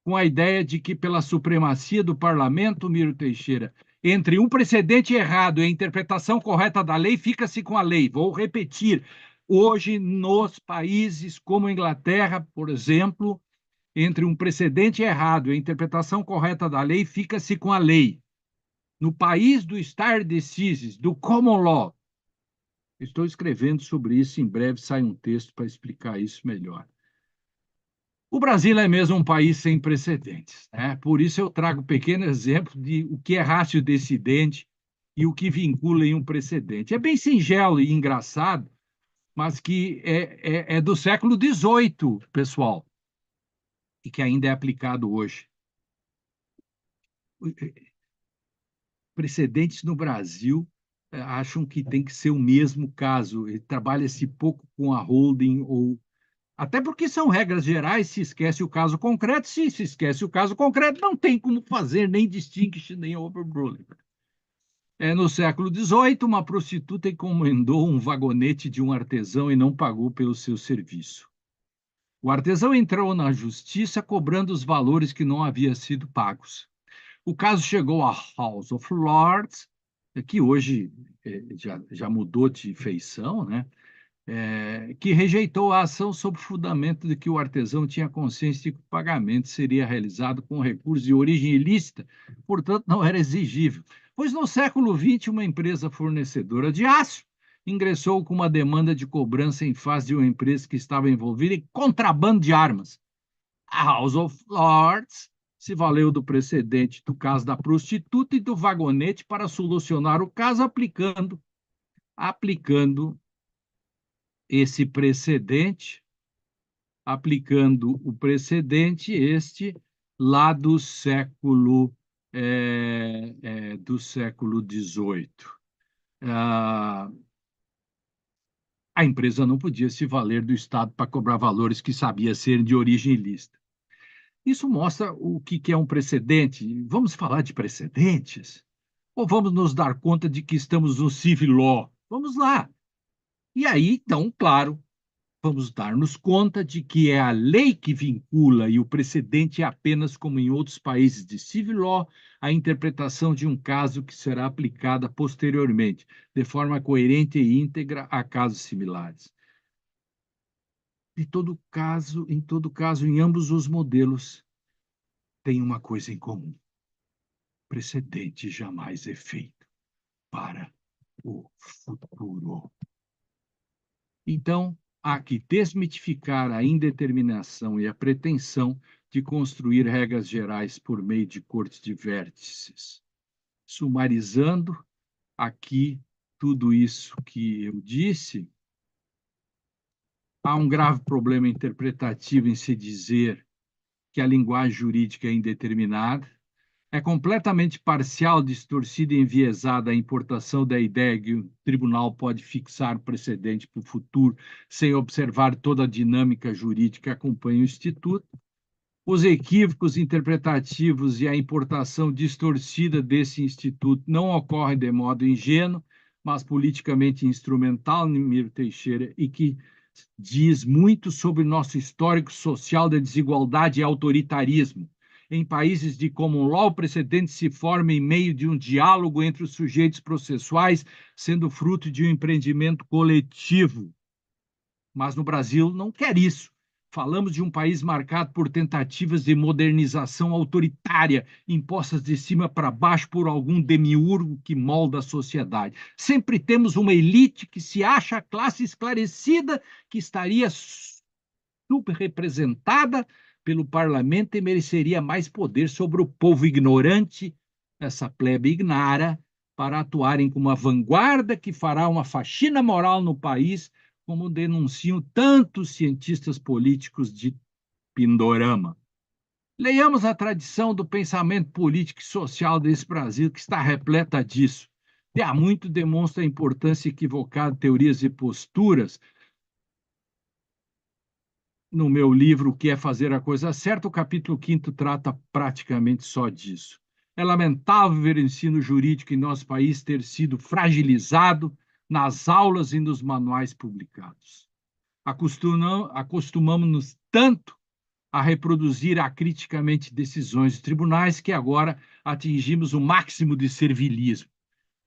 com a ideia de que, pela supremacia do parlamento, Miro Teixeira, entre um precedente errado e a interpretação correta da lei, fica-se com a lei. Vou repetir. Hoje, nos países como a Inglaterra, por exemplo, entre um precedente errado e a interpretação correta da lei, fica-se com a lei. No país do stare decisis, do common law, estou escrevendo sobre isso, em breve sai um texto para explicar isso melhor. O Brasil é mesmo um país sem precedentes, né? Por isso eu trago um pequeno exemplo de o que é ratio decidente e o que vincula em um precedente. É bem singelo e engraçado, mas que é do século XVIII, pessoal, e que ainda é aplicado hoje. Precedentes no Brasil acham que tem que ser o mesmo caso, trabalha-se pouco com a holding ou até porque são regras gerais, se esquece o caso concreto, se esquece o caso concreto, não tem como fazer nem distinction, nem overruling. No século XVIII, uma prostituta encomendou um vagonete de um artesão e não pagou pelo seu serviço. O artesão entrou na justiça cobrando os valores que não haviam sido pagos. O caso chegou à House of Lords, que hoje já mudou de feição, né? Que rejeitou a ação sob o fundamento de que o artesão tinha consciência de que o pagamento seria realizado com recurso de origem ilícita, portanto, não era exigível. Pois no século XX, uma empresa fornecedora de aço ingressou com uma demanda de cobrança em face de uma empresa que estava envolvida em contrabando de armas. A House of Lords se valeu do precedente do caso da prostituta e do vagonete para solucionar o caso aplicando esse precedente, aplicando o precedente lá do século XVIII. A empresa não podia se valer do Estado para cobrar valores que sabia ser de origem ilícita. Isso mostra o que é um precedente. Vamos falar de precedentes? Ou vamos nos dar conta de que estamos no civil law? Vamos lá. E aí, então, claro, vamos dar-nos conta de que é a lei que vincula e o precedente é apenas, como em outros países de civil law, a interpretação de um caso que será aplicada posteriormente, de forma coerente e íntegra a casos similares. Em todo caso, em ambos os modelos, tem uma coisa em comum. Precedente jamais é feito para o futuro. Então, há que desmitificar a indeterminação e a pretensão de construir regras gerais por meio de cortes de vértices. Sumarizando aqui tudo isso que eu disse, há um grave problema interpretativo em se dizer que a linguagem jurídica é indeterminada, é completamente parcial, distorcida e enviesada a importação da ideia que o tribunal pode fixar precedente para o futuro sem observar toda a dinâmica jurídica que acompanha o Instituto. Os equívocos interpretativos e a importação distorcida desse Instituto não ocorrem de modo ingênuo, mas politicamente instrumental, Miro Teixeira, e que diz muito sobre nosso histórico social de desigualdade e autoritarismo. Em países de common law, o precedente se forma em meio de um diálogo entre os sujeitos processuais, sendo fruto de um empreendimento coletivo. Mas no Brasil não quer isso. Falamos de um país marcado por tentativas de modernização autoritária, impostas de cima para baixo por algum demiurgo que molda a sociedade. Sempre temos uma elite que se acha a classe esclarecida, que estaria subrepresentada pelo parlamento e mereceria mais poder sobre o povo ignorante, essa plebe ignara, para atuarem como a vanguarda que fará uma faxina moral no país, como denunciam tantos cientistas políticos de Pindorama. Leiamos a tradição do pensamento político e social desse Brasil, que está repleta disso. E há muito demonstra a importância equivocada de teorias e posturas. No meu livro, O que é fazer a coisa certa, o capítulo 5º trata praticamente só disso. É lamentável ver o ensino jurídico em nosso país ter sido fragilizado nas aulas e nos manuais publicados. Acostumamos-nos tanto a reproduzir acriticamente decisões de tribunais que agora atingimos o máximo de servilismo,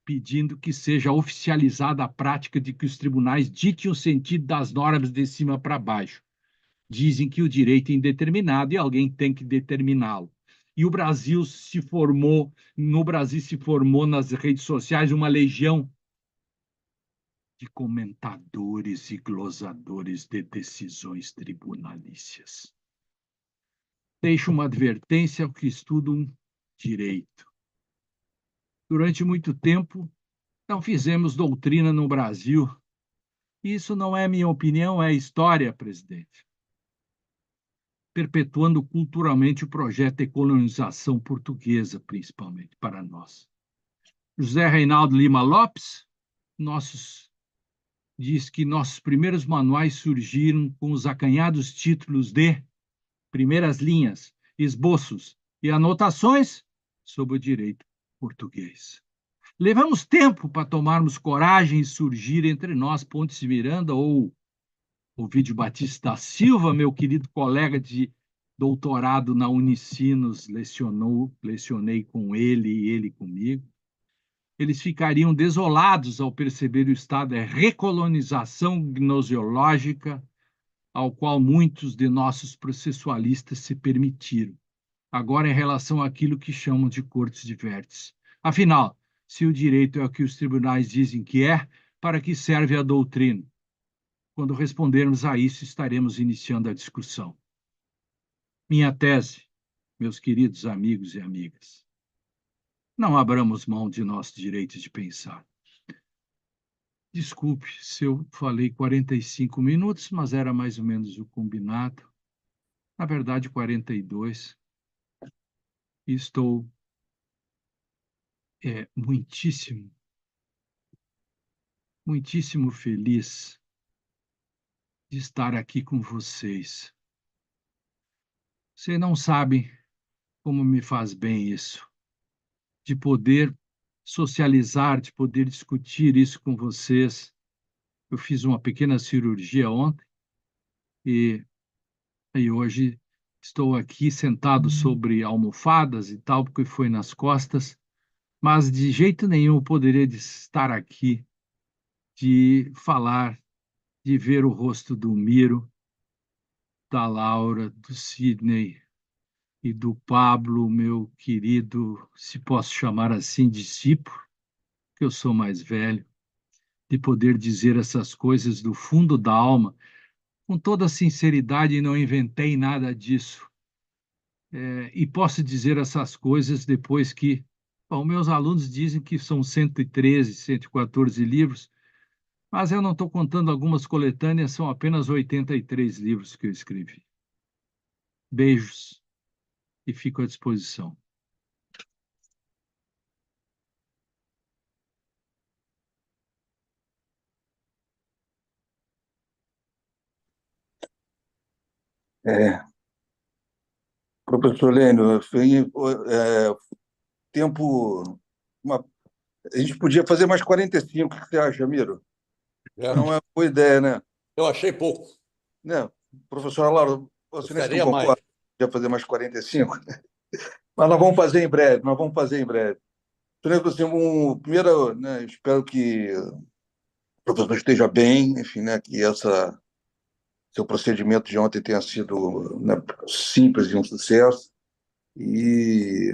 pedindo que seja oficializada a prática de que os tribunais ditem o sentido das normas de cima para baixo. Dizem que o direito é indeterminado e alguém tem que determiná-lo. E no Brasil se formou nas redes sociais uma legião de comentadores e glosadores de decisões tribunalícias. Deixo uma advertência ao que estudam direito. Durante muito tempo, não fizemos doutrina no Brasil. Isso não é minha opinião, é história, presidente. Perpetuando culturalmente o projeto de colonização portuguesa, principalmente para nós. José Reinaldo Lima Lopes diz que nossos primeiros manuais surgiram com os acanhados títulos de primeiras linhas, esboços e anotações sobre o direito português. Levamos tempo para tomarmos coragem e surgir entre nós Pontes de Miranda ou Ovídio Batista da Silva, meu querido colega de doutorado na Unicinos, lecionei com ele e ele comigo. Eles ficariam desolados ao perceber o estado de recolonização gnoseológica ao qual muitos de nossos processualistas se permitiram, agora em relação àquilo que chamam de cortes de vértice. Afinal, se o direito é o que os tribunais dizem que é, para que serve a doutrina? Quando respondermos a isso, estaremos iniciando a discussão. Minha tese, meus queridos amigos e amigas, não abramos mão de nosso direito de pensar. Desculpe se eu falei 45 minutos, mas era mais ou menos o combinado. Na verdade, 42. E estou muitíssimo feliz de estar aqui com vocês. Vocês não sabem como me faz bem isso, de poder socializar, de poder discutir isso com vocês. Eu fiz uma pequena cirurgia ontem e hoje estou aqui sentado sobre almofadas e tal, porque foi nas costas, mas de jeito nenhum eu poderia estar aqui, de falar, de ver o rosto do Miro, da Laura, do Sidney e do Pablo, meu querido, se posso chamar assim, discípulo, que eu sou mais velho, de poder dizer essas coisas do fundo da alma, com toda sinceridade, não inventei nada disso. E posso dizer essas coisas depois que, bom, meus alunos dizem que são 113, 114 livros, mas eu não estou contando algumas coletâneas, são apenas 83 livros que eu escrevi. Beijos e fico à disposição. É, professor Lênio, foi tempo. uma- a gente podia fazer mais 45, o que você acha, Miro? É, Não é uma boa ideia, né? eu achei pouco. Né? Professora Laura, Eu você não faria mais. concorda? Já fazer mais 45? Mas nós vamos fazer em breve, nós vamos fazer em breve. Assim, primeiro, né, espero que o professor esteja bem, enfim, né, que seu procedimento de ontem tenha sido, né, simples e um sucesso. E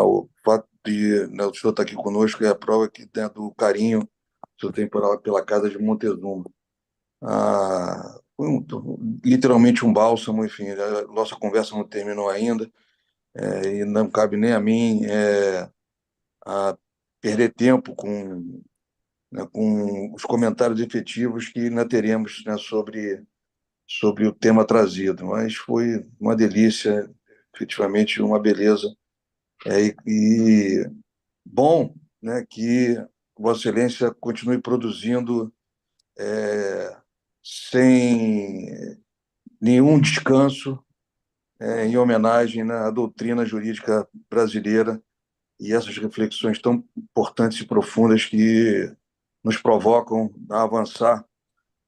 o fato de, né, o senhor estar aqui conosco é a prova que, né, do carinho que o senhor tem pela casa de Montezuma. Foi literalmente um bálsamo, enfim, a nossa conversa não terminou ainda, e não cabe nem a mim a perder tempo né, com os comentários efetivos que ainda teremos, né, sobre o tema trazido, mas foi uma delícia, efetivamente uma beleza, e bom, né, que Vossa Excelência continue produzindo sem nenhum descanso, em homenagem, né, à doutrina jurídica brasileira, e essas reflexões tão importantes e profundas que nos provocam a avançar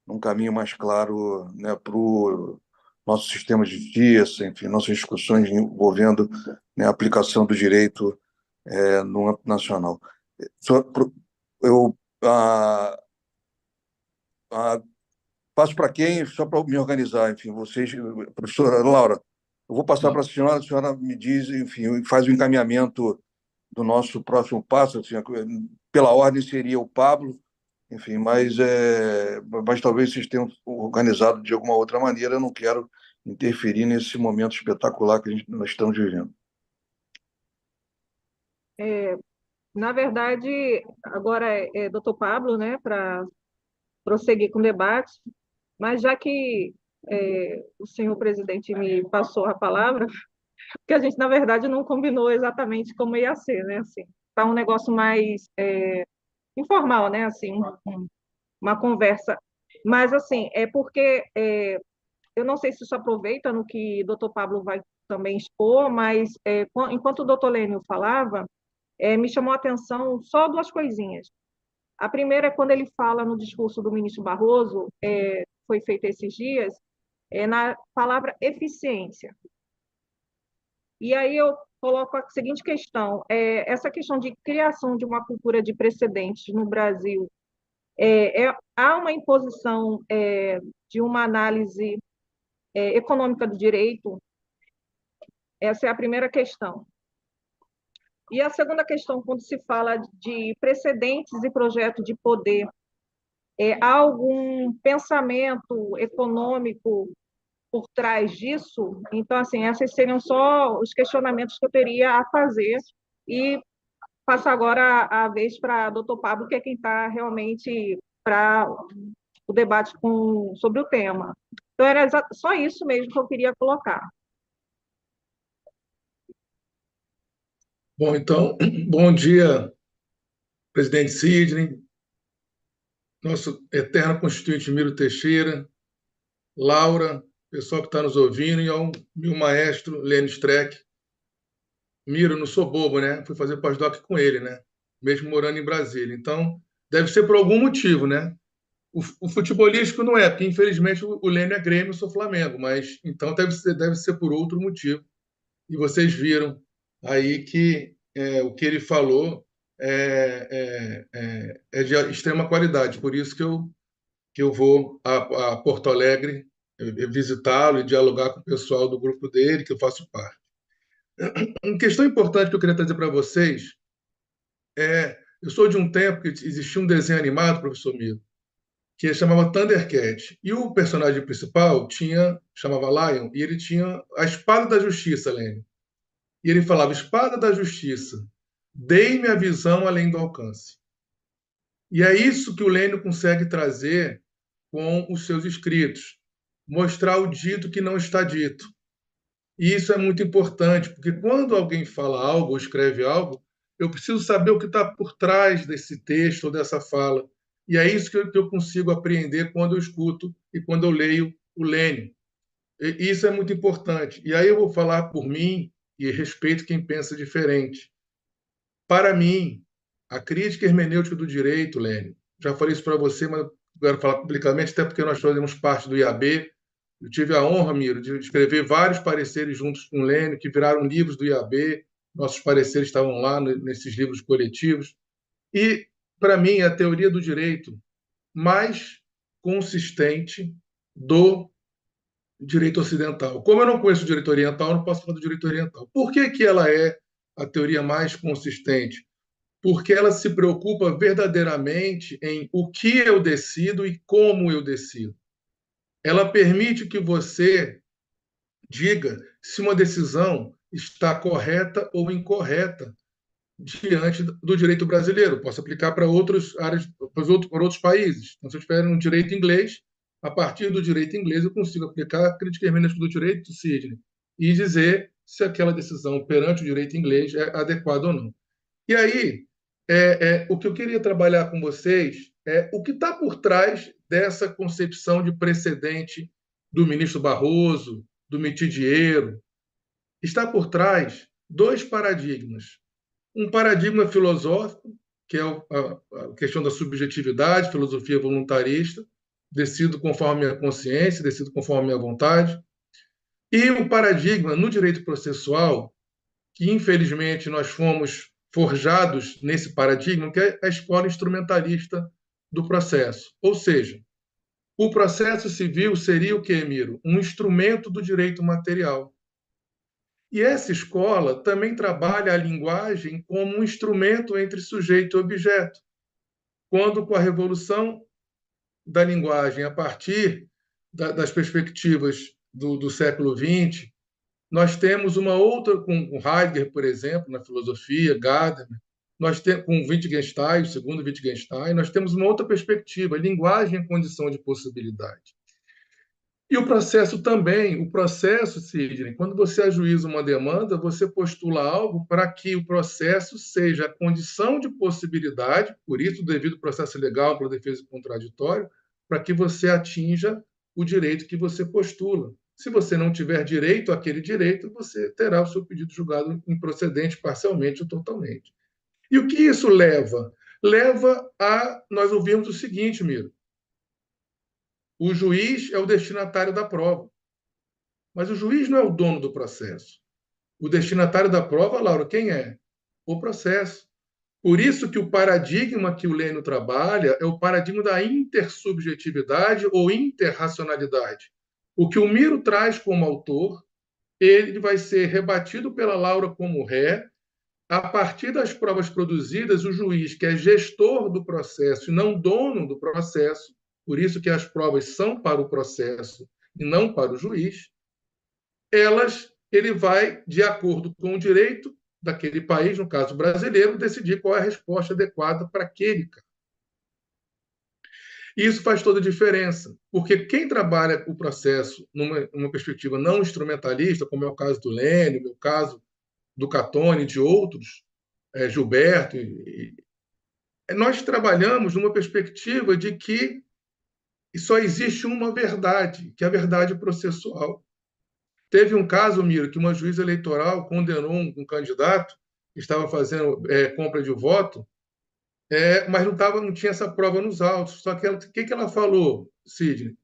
num caminho mais claro, né, para o nosso sistema de justiça, enfim, nossas discussões envolvendo, né, a aplicação do direito no âmbito nacional. Eu ah, passo para quem, só para me organizar, enfim, vocês, professora Laura, eu vou passar para a senhora me diz, enfim, faz o encaminhamento do nosso próximo passo, assim, pela ordem seria o Pablo, enfim, mas talvez vocês tenham organizado de alguma outra maneira, eu não quero interferir nesse momento espetacular que nós estamos vivendo. Na verdade, agora é doutor Pablo, né, para prosseguir com o debate, mas já que o senhor presidente me passou a palavra, porque a gente, na verdade, não combinou exatamente como ia ser, né, assim, para um negócio mais informal, né, assim, uma conversa. Mas, assim, é porque eu não sei se isso aproveita no que o doutor Pablo vai também expor, mas enquanto o doutor Lênio falava, me chamou a atenção só duas coisinhas. A primeira é quando ele fala no discurso do ministro Barroso, foi feito esses dias, na palavra eficiência. E aí eu coloco a seguinte questão: essa questão de criação de uma cultura de precedentes no Brasil, há uma imposição de uma análise econômica do direito? Essa é a primeira questão. E a segunda questão, quando se fala de precedentes e projeto de poder, há algum pensamento econômico por trás disso? Então, assim, esses seriam só os questionamentos que eu teria a fazer, e passo agora a vez para o doutor Pablo, que é quem está realmente para o debate sobre o tema. Então, era só isso mesmo que eu queria colocar. Bom, então, bom dia, presidente Sidney, nosso eterno constituinte Miro Teixeira, Laura, pessoal que está nos ouvindo, e ao meu maestro Lênio Streck. Miro, não sou bobo, né? Fui fazer pós-doc com ele, né? Mesmo morando em Brasília. Então, deve ser por algum motivo, né? O futebolístico não é, porque infelizmente o Lênio é Grêmio, eu sou Flamengo, mas então deve ser por outro motivo. E vocês viram aí que o que ele falou é de extrema qualidade. Por isso que eu vou a Porto Alegre visitá-lo e dialogar com o pessoal do grupo dele, que eu faço parte. Uma questão importante que eu queria trazer para vocês eu sou de um tempo que existia um desenho animado, professor Miro, que chamava Thundercat. E o personagem principal chamava Lion, e ele tinha a espada da justiça, Lênin. E ele falava: espada da justiça, dei-me a visão além do alcance. E é isso que o Lênio consegue trazer com os seus escritos, mostrar o dito que não está dito. E isso é muito importante, porque quando alguém fala algo ou escreve algo, eu preciso saber o que está por trás desse texto ou dessa fala. E é isso que eu consigo apreender quando eu escuto e quando eu leio o Lênio. E isso é muito importante. E aí eu vou falar por mim e respeito quem pensa diferente. Para mim, a crítica hermenêutica do direito, Lênio, já falei isso para você, mas quero falar publicamente, até porque nós fazemos parte do IAB. Eu tive a honra, Miro, de escrever vários pareceres juntos com o Lênio, que viraram livros do IAB. Nossos pareceres estavam lá nesses livros coletivos. E, para mim, é a teoria do direito mais consistente do direito ocidental. Como eu não conheço o direito oriental, eu não posso falar do direito oriental. Por que ela é a teoria mais consistente? Porque ela se preocupa verdadeiramente em o que eu decido e como eu decido. Ela permite que você diga se uma decisão está correta ou incorreta diante do direito brasileiro. Posso aplicar para outras áreas, para outros países. Então, se eu tiver um direito inglês, a partir do direito inglês eu consigo aplicar a crítica hermenêutica do direito, Sidney, e dizer se aquela decisão perante o direito inglês é adequada ou não. E aí, o que eu queria trabalhar com vocês é o que está por trás dessa concepção de precedente do ministro Barroso, do Mitidiero. Está por trás dois paradigmas. um paradigma filosófico, que é a questão da subjetividade, filosofia voluntarista, decido conforme a minha consciência, decido conforme a minha vontade, e o paradigma no direito processual, que infelizmente nós fomos forjados nesse paradigma, que é a escola instrumentalista do processo. Ou seja, o processo civil seria o que, Emiro? Um instrumento do direito material. E essa escola também trabalha a linguagem como um instrumento entre sujeito e objeto. Quando, com a revolução da linguagem, a partir das perspectivas do século XX, nós temos uma outra, com Heidegger, por exemplo, na filosofia, Gadamer, nós temos, com Wittgenstein, o segundo Wittgenstein, nós temos uma outra perspectiva, linguagem em condição de possibilidade. E o processo também, o processo, Sidney, quando você ajuiza uma demanda, você postula algo para que o processo seja a condição de possibilidade, por isso o devido processo legal para a defesa do contraditório, para que você atinja o direito que você postula. Se você não tiver direito àquele direito, você terá o seu pedido julgado improcedente, parcialmente ou totalmente. E o que isso leva? Leva a nós ouvirmos o seguinte, Miro: o juiz é o destinatário da prova, mas o juiz não é o dono do processo. O destinatário da prova, Laura, quem é? O processo. Por isso que o paradigma que o Lênio trabalha é o paradigma da intersubjetividade ou interracionalidade. O que o Miro traz como autor, ele vai ser rebatido pela Laura como ré. A partir das provas produzidas, o juiz, que é gestor do processo e não dono do processo, por isso que as provas são para o processo e não para o juiz, ele vai, de acordo com o direito daquele país, no caso brasileiro, decidir qual é a resposta adequada para aquele caso. E isso faz toda a diferença, porque quem trabalha o processo numa perspectiva não instrumentalista, como é o caso do Lênio, no caso do Catone e de outros, Gilberto, nós trabalhamos numa perspectiva de que só existe uma verdade, que é a verdade processual. Teve um caso, Miro, que uma juíza eleitoral condenou um candidato que estava fazendo compra de voto, mas não tinha essa prova nos autos. Só que o que ela falou, Sidney?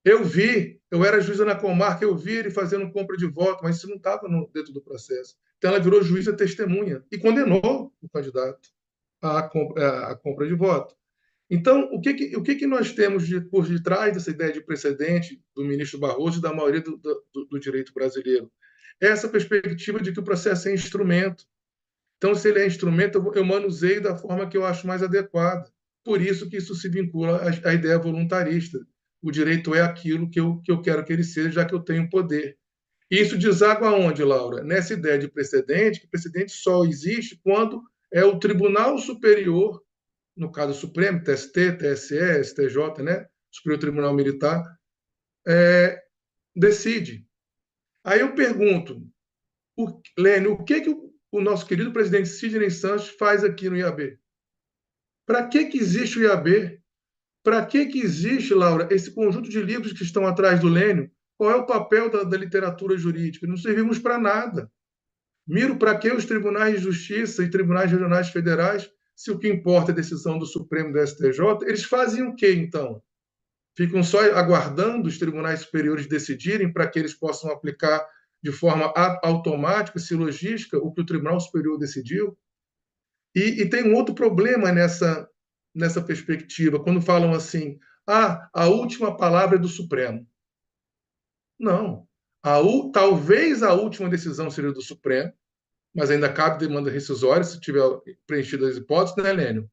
Eu era juíza na comarca, eu vi ele fazendo compra de voto, mas isso não estava dentro do processo. Então ela virou juíza testemunha e condenou o candidato à compra de voto. Então, o que nós temos por detrás dessa ideia de precedente do ministro Barroso e da maioria do direito brasileiro? Essa perspectiva de que o processo é instrumento. Então, se ele é instrumento, eu manuseio da forma que eu acho mais adequada. Por isso que isso se vincula à ideia voluntarista. O direito é aquilo que eu quero que ele seja, já que eu tenho poder. E isso deságua aonde, Laura? Nessa ideia de precedente, que precedente só existe quando é o Tribunal Superior, no caso Supremo, TST, TSE, STJ, né? Superior Tribunal Militar, decide. Aí eu pergunto, Lênio, o que o nosso querido presidente Sidney Santos faz aqui no IAB? Para que existe o IAB? Para que existe, Laura, esse conjunto de livros que estão atrás do Lênio? Qual é o papel da literatura jurídica? Não servimos para nada. Miro, para que os tribunais de justiça e tribunais regionais federais, se o que importa é a decisão do Supremo e do STJ, eles fazem o quê, então? Ficam só aguardando os tribunais superiores decidirem para que eles possam aplicar de forma automática, silogística, o que o Tribunal Superior decidiu? E tem um outro problema nessa perspectiva, quando falam assim, a última palavra é do Supremo. Não. Talvez a última decisão seja do Supremo, mas ainda cabe demanda rescisória, se tiver preenchido as hipóteses, né, Lênio?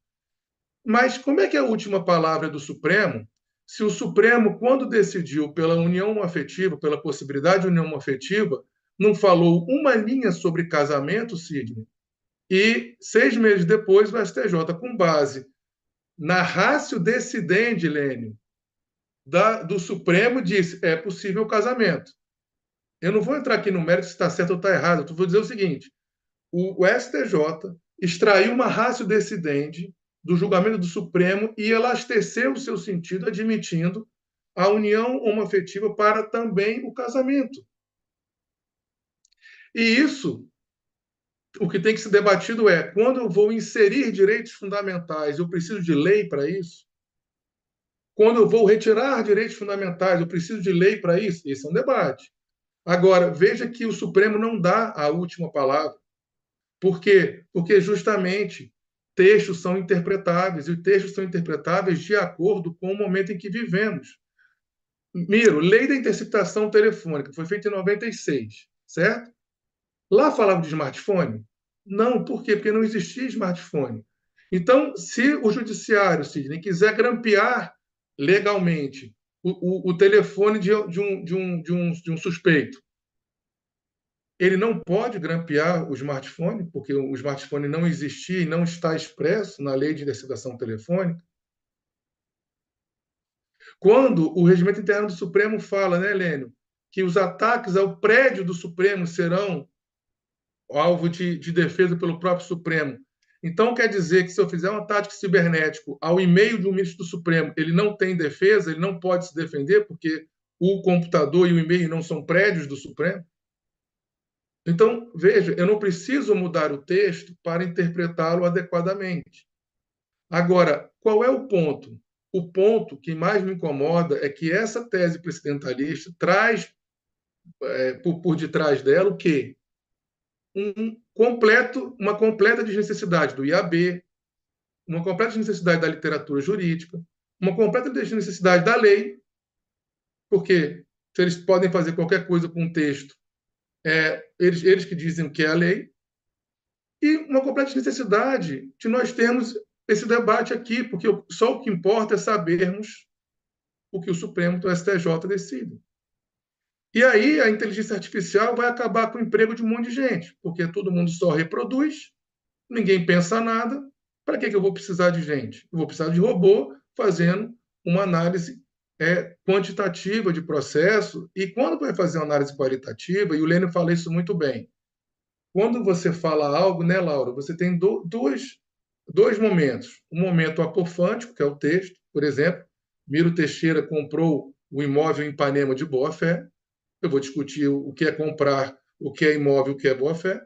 Mas como é que é a última palavra é do Supremo, se o Supremo, quando decidiu pela união afetiva, pela possibilidade de união afetiva, não falou uma linha sobre casamento, Sidney, e 6 meses depois o STJ, com base na ratio decidendi, Lênio, do Supremo, disse é possível o casamento. Eu não vou entrar aqui no mérito se está certo ou está errado, eu vou dizer o seguinte, o STJ extraiu uma ratio decidendi do julgamento do Supremo e elasteceu o seu sentido, admitindo a união homoafetiva para também o casamento. E isso o que tem que ser debatido é, quando eu vou inserir direitos fundamentais, eu preciso de lei para isso? Quando eu vou retirar direitos fundamentais, eu preciso de lei para isso? Esse é um debate. Agora, veja que o Supremo não dá a última palavra. Por quê? Porque justamente textos são interpretáveis, e textos são interpretáveis de acordo com o momento em que vivemos. Miro, lei da interceptação telefônica, foi feita em 96, certo? Lá falava de smartphone? Não, por quê? Porque não existia smartphone. Então, se o judiciário, Sidney, quiser grampear legalmente o telefone de um suspeito, ele não pode grampear o smartphone, porque o smartphone não existia e não está expresso na lei de interceptação telefônica. Quando o regimento interno do Supremo fala, né, Helênio, que os ataques ao prédio do Supremo serão alvo de defesa pelo próprio Supremo. Então, quer dizer que se eu fizer um ataque cibernético ao e-mail de um ministro do Supremo, ele não tem defesa, ele não pode se defender, porque o computador e o e-mail não são prédios do Supremo? Então, veja, eu não preciso mudar o texto para interpretá-lo adequadamente. Agora, qual é o ponto? O ponto que mais me incomoda é que essa tese presidencialista traz por detrás dela o quê? Uma completa desnecessidade do IAB, uma completa desnecessidade da literatura jurídica, uma completa desnecessidade da lei, porque se eles podem fazer qualquer coisa com o texto, eles que dizem o que é a lei, e uma completa desnecessidade de nós termos esse debate aqui, porque só o que importa é sabermos o que o Supremo do STJ decide. E aí a inteligência artificial vai acabar com o emprego de um monte de gente, porque todo mundo só reproduz, ninguém pensa nada. Para que eu vou precisar de gente? Eu vou precisar de robô fazendo uma análise quantitativa de processo. E quando vai fazer uma análise qualitativa, e o Lênin fala isso muito bem, quando você fala algo, né, Laura, você tem dois momentos. Um momento apofântico, que é o texto, por exemplo, Miro Teixeira comprou o imóvel em Ipanema de boa-fé. Eu vou discutir o que é comprar, o que é imóvel, o que é boa-fé.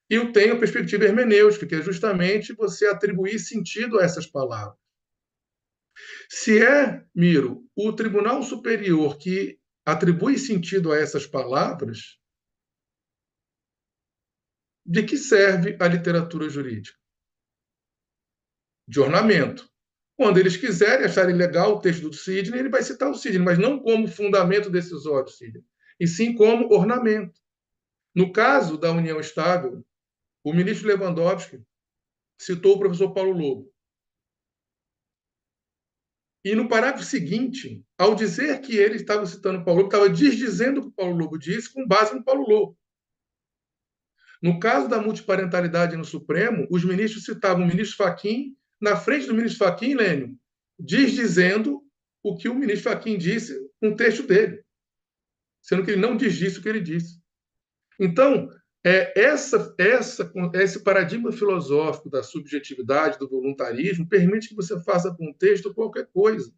E eu tenho a perspectiva hermenêutica, que é justamente você atribuir sentido a essas palavras. Se Miro, o Tribunal Superior que atribui sentido a essas palavras, de que serve a literatura jurídica? De ornamento. Quando eles quiserem achar legal o texto do Sidney, ele vai citar o Sidney, mas não como fundamento decisório, Sidney, e sim como ornamento. No caso da União Estável, o ministro Lewandowski citou o professor Paulo Lobo. E no parágrafo seguinte, ao dizer que ele estava citando Paulo Lobo, estava desdizendo o que o Paulo Lobo disse com base no Paulo Lobo. No caso da multiparentalidade no Supremo, os ministros citavam o ministro Fachin, na frente do ministro Fachin, Lênio, desdizendo o que o ministro Fachin disse no texto dele, sendo que ele não desdisse o que ele disse. Então, esse paradigma filosófico da subjetividade, do voluntarismo, permite que você faça com o texto qualquer coisa.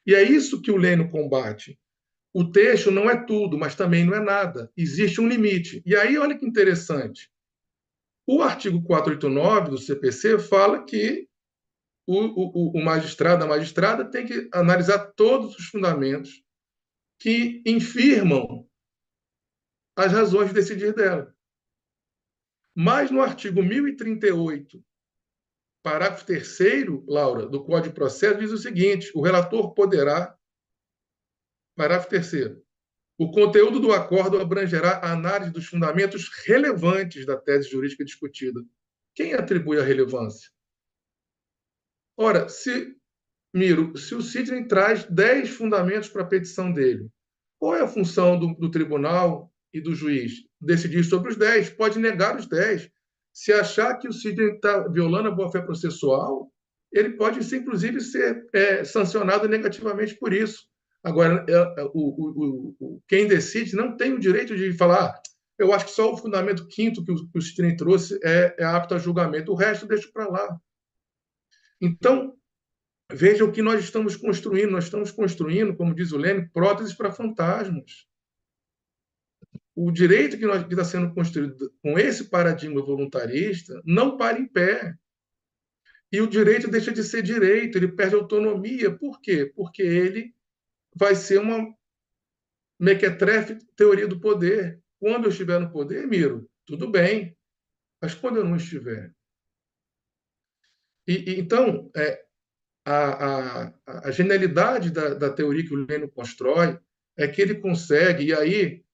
E é isso que o Lênio combate. O texto não é tudo, mas também não é nada. Existe um limite. E aí, olha que interessante. O artigo 489 do CPC fala que o magistrado, a magistrada, tem que analisar todos os fundamentos que infirmam as razões de decidir dela. Mas no artigo 1038, parágrafo 3º, Laura, do Código de Processo, diz o seguinte: o relator poderá, parágrafo 3º, o conteúdo do acordo abrangerá a análise dos fundamentos relevantes da tese jurídica discutida. Quem atribui a relevância? Ora, Miro, se o Sidney traz 10 fundamentos para a petição dele, qual é a função do tribunal e do juiz? Decidir sobre os 10, pode negar os 10. Se achar que o Sidney está violando a boa-fé processual, ele pode, inclusive, ser sancionado negativamente por isso. Agora, quem decide não tem o direito de falar: eu acho que só o fundamento quinto que o Sidney trouxe é apto a julgamento, o resto deixa para lá. Então, veja o que nós estamos construindo. Nós estamos construindo, como diz o Lênin, próteses para fantasmas. o direito que está sendo construído com esse paradigma voluntarista não para em pé. E o direito deixa de ser direito, ele perde autonomia. Por quê? Porque ele vai ser uma mequetrefe teoria do poder. Quando eu estiver no poder, Miro, tudo bem, mas quando eu não estiver? Então, a genialidade da teoria que o Lênin constrói é que ele consegue, e aí,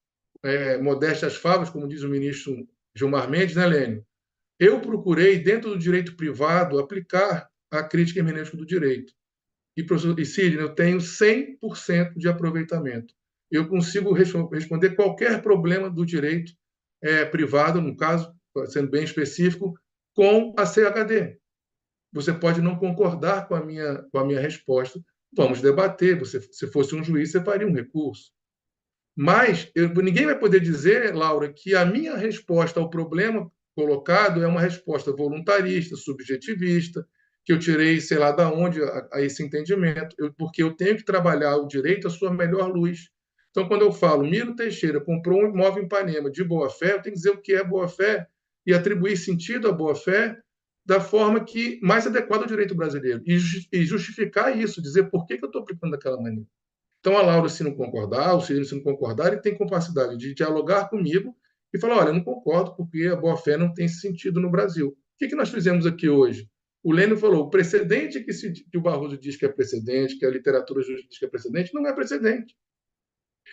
modéstia às favas, como diz o ministro Gilmar Mendes, né, Lênin? Eu procurei, dentro do direito privado, aplicar a crítica hermenêutica do direito. E, professor Sidney, eu tenho 100% de aproveitamento. Eu consigo responder qualquer problema do direito privado, no caso, sendo bem específico, com a CHD. Você pode não concordar com a minha resposta, vamos debater. Você, se fosse um juiz, você faria um recurso. Mas ninguém vai poder dizer, Laura, que a minha resposta ao problema colocado é uma resposta voluntarista, subjetivista, que eu tirei, sei lá, da onde a esse entendimento, porque eu tenho que trabalhar o direito à sua melhor luz. Então, quando eu falo, Miro Teixeira comprou um imóvel em Ipanema de boa-fé, eu tenho que dizer o que é boa-fé e atribuir sentido à boa-fé da forma que mais adequada ao direito brasileiro e justificar isso, dizer por que eu estou aplicando daquela maneira. Então, a Laura, se não concordar, o Cirilo, se não concordar, ele tem capacidade de dialogar comigo e falar: olha, eu não concordo porque a boa-fé não tem sentido no Brasil. O que nós fizemos aqui hoje? O Lênin falou: o precedente que o Barroso diz que é precedente, que a literatura jurídica diz que é precedente, não é precedente.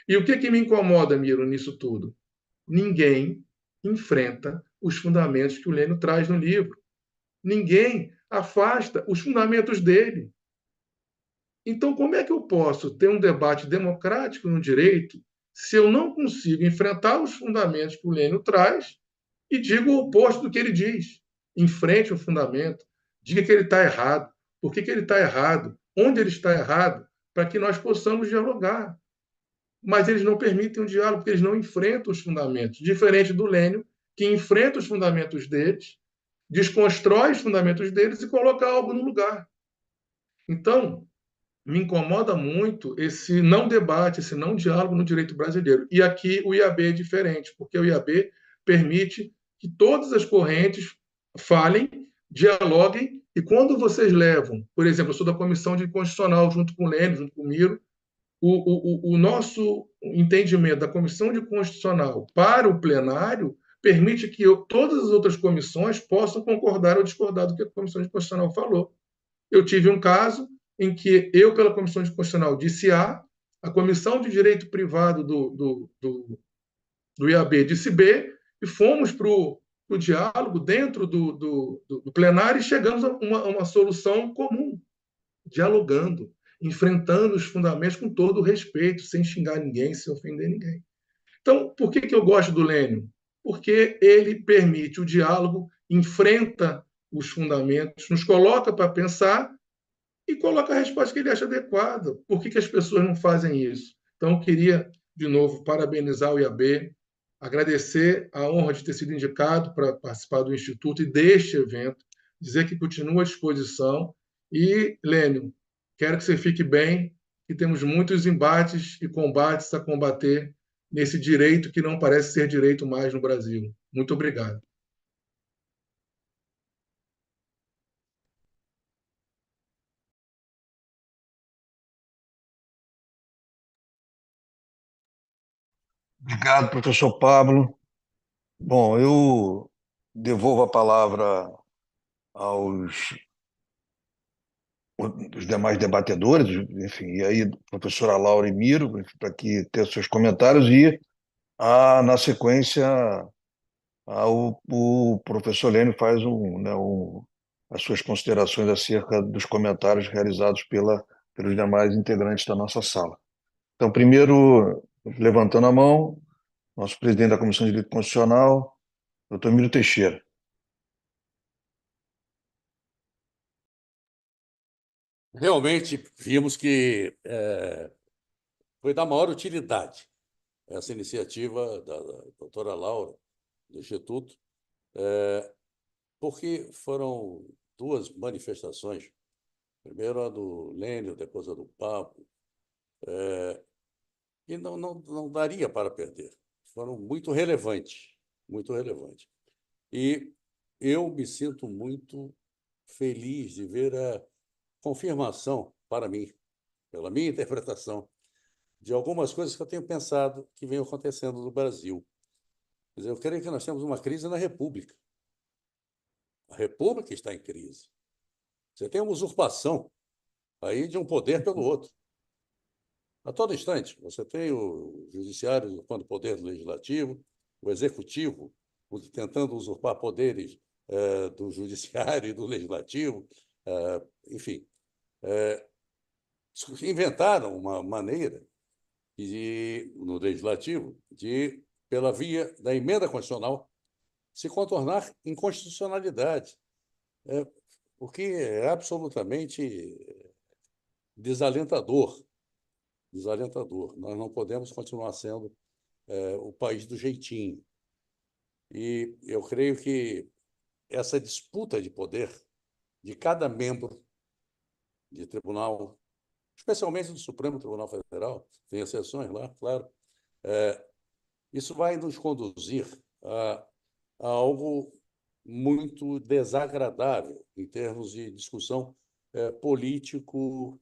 E o que me incomoda, Miro, nisso tudo? Ninguém enfrenta os fundamentos que o Lênin traz no livro. Ninguém afasta os fundamentos dele. Então, como é que eu posso ter um debate democrático no direito se eu não consigo enfrentar os fundamentos que o Lênin traz e digo o oposto do que ele diz? Enfrente o fundamento, diga que ele está errado, por que ele está errado, onde ele está errado, para que nós possamos dialogar. Mas eles não permitem o diálogo, porque eles não enfrentam os fundamentos, diferente do Lênin, que enfrenta os fundamentos deles, desconstrói os fundamentos deles e coloca algo no lugar. Então, me incomoda muito esse não debate, esse não diálogo no direito brasileiro. E aqui o IAB é diferente, porque o IAB permite que todas as correntes falem, dialoguem, e quando vocês levam, por exemplo, eu sou da Comissão de Constitucional, junto com o Lênin, junto com o Miro, o nosso entendimento da Comissão de Constitucional para o plenário permite que todas as outras comissões possam concordar ou discordar do que a Comissão de Constitucional falou. Eu tive um caso em que eu, pela Comissão de Constitucional, disse a Comissão de Direito Privado do IAB disse B, e fomos para o diálogo dentro do plenário e chegamos a uma solução comum, dialogando, enfrentando os fundamentos com todo o respeito, sem xingar ninguém, sem ofender ninguém. Então, por que eu gosto do Lênin? Porque ele permite o diálogo, enfrenta os fundamentos, nos coloca para pensar e coloca a resposta que ele acha adequada. Por que as pessoas não fazem isso? Então, eu queria, de novo, parabenizar o IAB, agradecer a honra de ter sido indicado para participar do Instituto e deste evento, dizer que continua à disposição. E, Lênin, quero que você fique bem, que temos muitos embates e combates a combater nesse direito que não parece ser direito mais no Brasil. Muito obrigado. Obrigado, professor Pablo. Bom, eu devolvo a palavra aos os demais debatedores, enfim, e aí, professora Laura e Miro, para que ter seus comentários, e na sequência, o professor Lênin faz as suas considerações acerca dos comentários realizados pelos demais integrantes da nossa sala. Então, primeiro, levantando a mão, nosso presidente da Comissão de Direito Constitucional, doutor Miro Teixeira. Realmente vimos que foi da maior utilidade essa iniciativa da doutora Laura, do Instituto, porque foram duas manifestações, primeiro a do Lênin, depois a do Pablo, e não daria para perder. foram muito relevantes, muito relevantes. E eu me sinto muito feliz de ver a confirmação, para mim, pela minha interpretação, de algumas coisas que eu tenho pensado que vem acontecendo no Brasil. Quer dizer, eu creio que nós temos uma crise na República. A República está em crise. Você tem uma usurpação aí de um poder pelo outro. A todo instante, você tem o judiciário usurpando o poder do legislativo, o executivo tentando usurpar poderes do judiciário e do legislativo, enfim. Inventaram uma maneira no legislativo de, pela via da emenda constitucional, se contornar inconstitucionalidade, o que é absolutamente desalentador. Desalentador. Nós não podemos continuar sendo o país do jeitinho. E eu creio que essa disputa de poder de cada membro de tribunal, especialmente do Supremo Tribunal Federal, tem exceções lá, claro, isso vai nos conduzir a algo muito desagradável em termos de discussão político,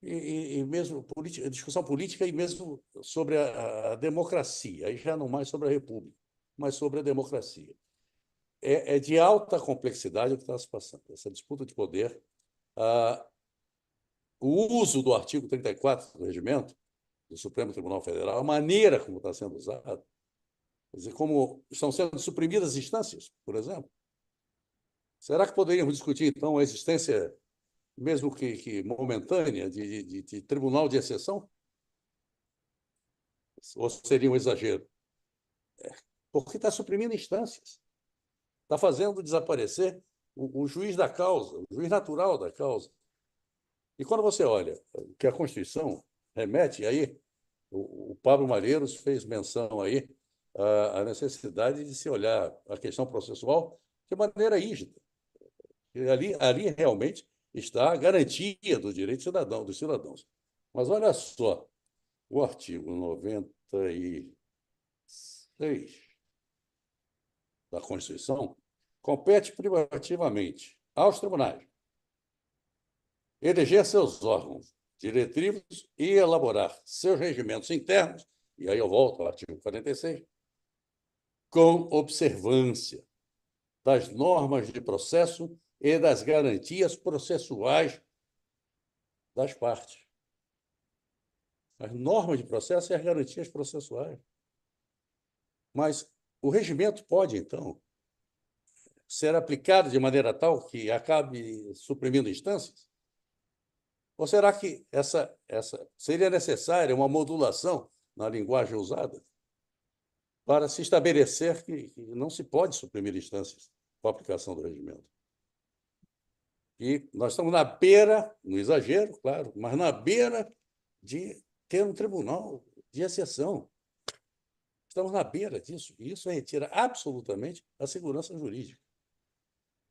e mesmo discussão política e mesmo sobre a democracia, aí já não mais sobre a República, mas sobre a democracia. É de alta complexidade o que está se passando, essa disputa de poder. O uso do artigo 34 do Regimento do Supremo Tribunal Federal, a maneira como está sendo usado, quer dizer, como estão sendo suprimidas instâncias, por exemplo. Será que poderíamos discutir, então, a existência, mesmo que momentânea, de tribunal de exceção? Ou seria um exagero? Porque está suprimindo instâncias. Está fazendo desaparecer o juiz da causa, o juiz natural da causa. E quando você olha que a Constituição remete aí, o Pablo Malheiros fez menção aí à necessidade de se olhar a questão processual de maneira rígida. E ali realmente está a garantia do direito cidadão, dos cidadãos. Mas olha só, o artigo 96 da Constituição compete privativamente aos tribunais eleger seus órgãos diretivos e elaborar seus regimentos internos, e aí eu volto ao artigo 46, com observância das normas de processo e das garantias processuais das partes. As normas de processo e as garantias processuais. Mas o regimento pode, então, ser aplicado de maneira tal que acabe suprimindo instâncias? Ou será que seria necessária uma modulação na linguagem usada para se estabelecer que não se pode suprimir instâncias com a aplicação do regimento? E nós estamos na beira, no exagero, claro, mas na beira de ter um tribunal de exceção. Estamos na beira disso, e isso retira absolutamente a segurança jurídica.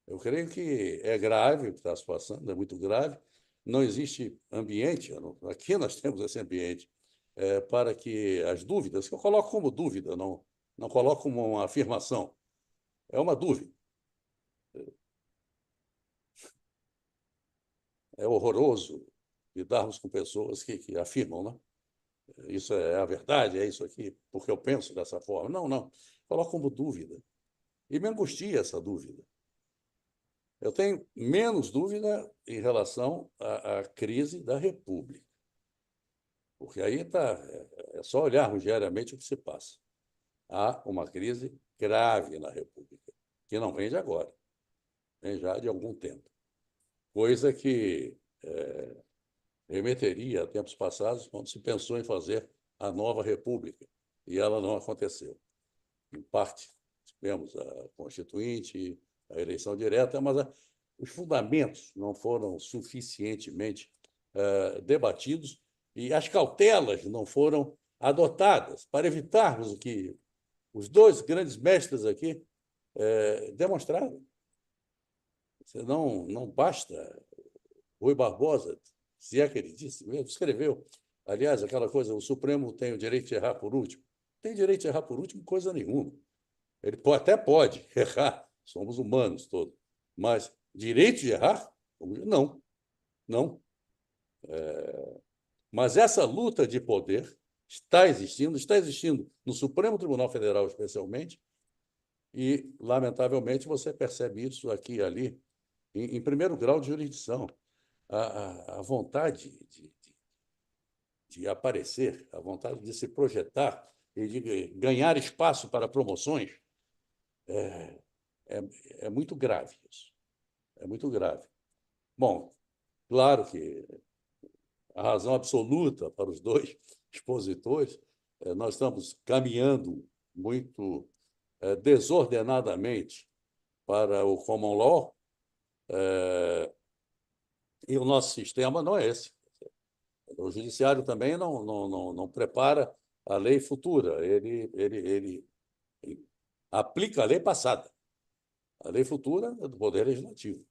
Eu creio que é grave o que está se passando, é muito grave. Não existe ambiente, aqui nós temos esse ambiente, para que as dúvidas, que eu coloco como dúvida, não coloco como uma afirmação, é uma dúvida. É horroroso lidarmos com pessoas que afirmam, né? Isso é a verdade, é isso aqui, porque eu penso dessa forma. Não. Coloco como dúvida. E me angustia essa dúvida. Eu tenho menos dúvida em relação à crise da República, porque aí é só olharmos diariamente o que se passa. Há uma crise grave na República, que não vem de agora, vem já de algum tempo. Coisa que remeteria a tempos passados, quando se pensou em fazer a nova República, e ela não aconteceu. Em parte, tivemos a Constituinte, a eleição direta, mas os fundamentos não foram suficientemente debatidos e as cautelas não foram adotadas para evitarmos o que os dois grandes mestres aqui demonstraram. Não basta Rui Barbosa, se é que ele disse mesmo, escreveu Aliás, aquela coisa, o Supremo tem o direito de errar por último. Não tem direito de errar por último coisa nenhuma. Ele até pode errar, somos humanos todos. Mas direito de errar? Não, não. Mas essa luta de poder está existindo no Supremo Tribunal Federal, especialmente, e, lamentavelmente, você percebe isso aqui e ali, em primeiro grau de jurisdição. A vontade de aparecer, a vontade de se projetar e de ganhar espaço para promoções é, é muito grave isso. É muito grave. Bom, claro que a razão absoluta para os dois expositores, nós estamos caminhando muito desordenadamente para o common law, e o nosso sistema não é esse. O judiciário também não prepara a lei futura, ele aplica a lei passada. A lei futura é do Poder Legislativo,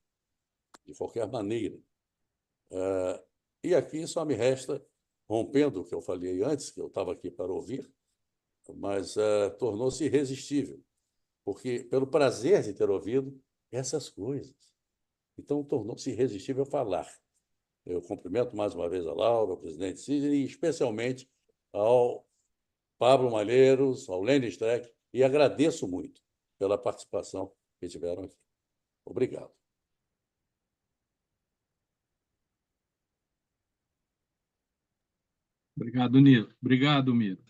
de qualquer maneira. E aqui só me resta, rompendo o que eu falei antes, que eu estava aqui para ouvir, mas tornou-se irresistível, porque pelo prazer de ter ouvido essas coisas. Então, tornou-se irresistível falar. Eu cumprimento mais uma vez a Laura, ao presidente Sidney, e especialmente ao Pablo Malheiros, ao Lênin Streck, e agradeço muito pela participação que tiveram aqui. Obrigado. Obrigado, Nilo. Obrigado, Miro.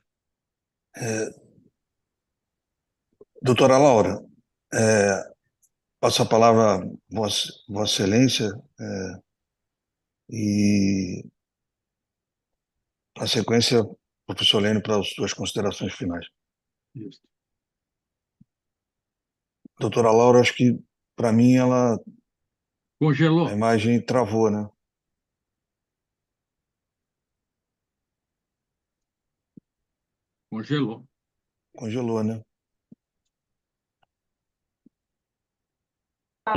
Doutora Laura, passo a palavra a Vossa Excelência, e, na sequência, professor Lênin, para as suas considerações finais. Isso. Doutora Laura, acho que, para mim, a Congelou. imagem travou, né? Congelou. Congelou, né?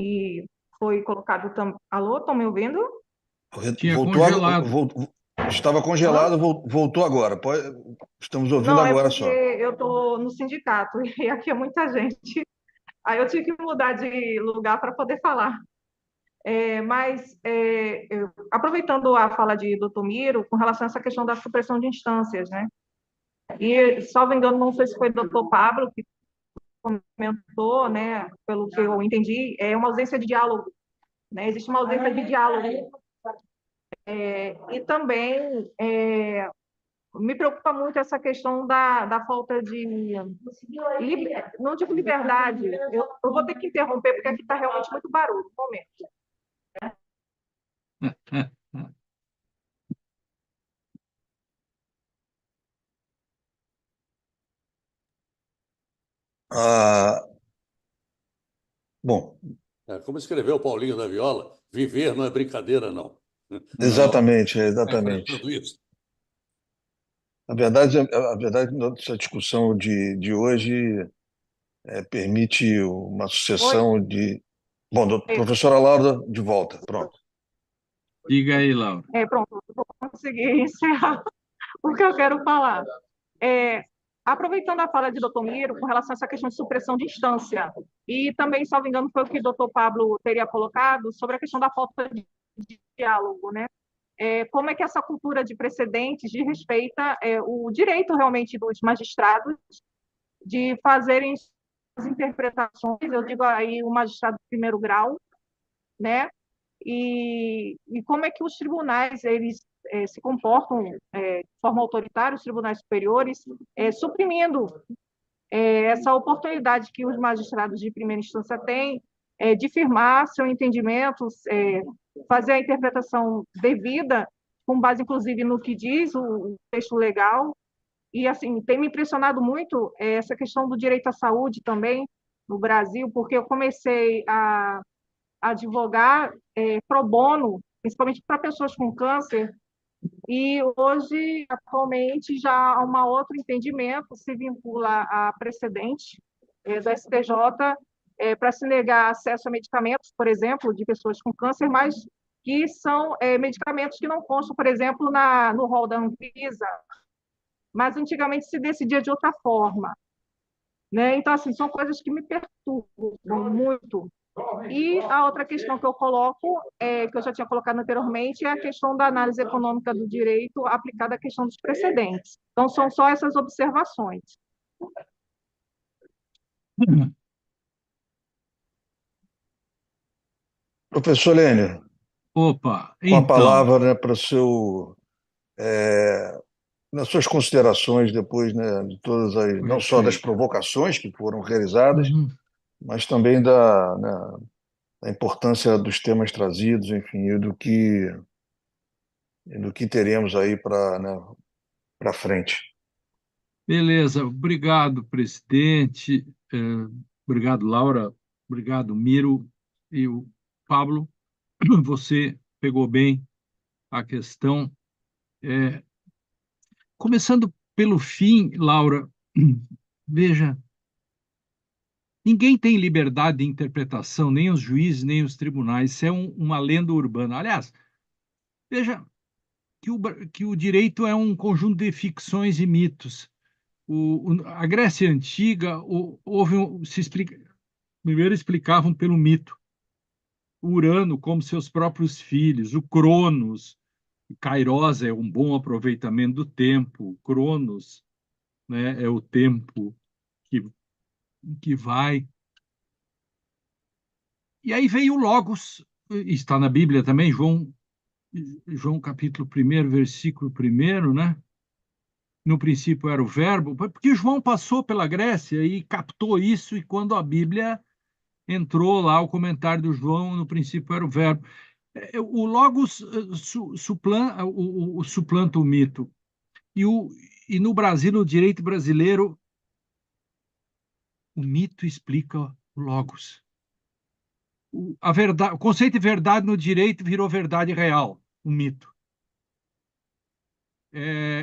E foi colocado... Alô, estão me ouvindo? Tinha Voltou, congelado. estava congelado, voltou agora. Estamos ouvindo Não, é agora porque só. eu estou no sindicato e aqui é muita gente. Aí eu tive que mudar de lugar para poder falar. Aproveitando a fala de doutor Miro, com relação a essa questão da supressão de instâncias, né? E, salvo engano, não sei se foi o doutor Pablo que comentou, né? Pelo que eu entendi, é uma ausência de diálogo, né? Existe uma ausência de diálogo. E também me preocupa muito essa questão da falta de... Não digo liberdade, eu vou ter que interromper, porque aqui está realmente muito barulho. Um momento. Bom, Como escreveu o Paulinho da Viola, viver não é brincadeira, não. exatamente, Então, exatamente. tudo isso. A verdade, nossa discussão de hoje permite uma Oi? sucessão de... Bom, professora Laura, de volta, pronto. Diga aí, Laura. Pronto, vou conseguir encerrar o que eu quero falar. Aproveitando a fala de doutor Miro com relação a essa questão de supressão de instância, e também, salvo engano, foi o que o doutor Pablo teria colocado sobre a questão da falta de diálogo, né? Como é que essa cultura de precedentes desrespeita o direito realmente dos magistrados de fazerem as interpretações, eu digo aí o magistrado de primeiro grau, né? E como é que os tribunais eles se comportam de forma autoritária, os tribunais superiores, suprimindo essa oportunidade que os magistrados de primeira instância têm de firmar seu entendimento, fazer a interpretação devida, com base, inclusive, no que diz o texto legal. E, assim, tem me impressionado muito essa questão do direito à saúde também no Brasil, porque eu comecei a advogar pro bono, principalmente para pessoas com câncer, e hoje, atualmente, já há um outro entendimento, se vincula a precedente do STJ para se negar acesso a medicamentos, por exemplo, de pessoas com câncer, mas que são medicamentos que não constam, por exemplo, no rol da Anvisa, mas antigamente se decidia de outra forma, né? Então, assim, são coisas que me perturbam muito. E a outra questão que eu coloco, que eu já tinha colocado anteriormente, é a questão da análise econômica do direito aplicada à questão dos precedentes. Então, são só essas observações. Professor Lênio, Opa, com a então. palavra, né, para o seu, nas suas considerações depois, né, de todas as, não só das Perfeito. provocações que foram realizadas, Uhum. mas também né, da importância dos temas trazidos, enfim, e do que teremos aí para, né, para frente. Beleza, obrigado, presidente. Obrigado, Laura. Obrigado, Miro e o Pablo. Você pegou bem a questão. É, Começando pelo fim, Laura, veja, ninguém tem liberdade de interpretação, nem os juízes, nem os tribunais. Isso é uma lenda urbana. Aliás, veja que o direito é um conjunto de ficções e mitos. A Grécia Antiga, primeiro explicavam pelo mito. O Urano como seus próprios filhos, o Cronos, Kairos é um bom aproveitamento do tempo, Cronos, né, é o tempo que, que vai. E aí veio o Logos, está na Bíblia também, João capítulo 1, versículo 1, né? No princípio era o verbo, porque João passou pela Grécia e captou isso, e quando a Bíblia entrou lá, o comentário do João, no princípio era o verbo. O Logos suplanta o mito. E no Brasil, no direito brasileiro, o mito explica o Logos. O conceito de verdade no direito virou verdade real, o mito.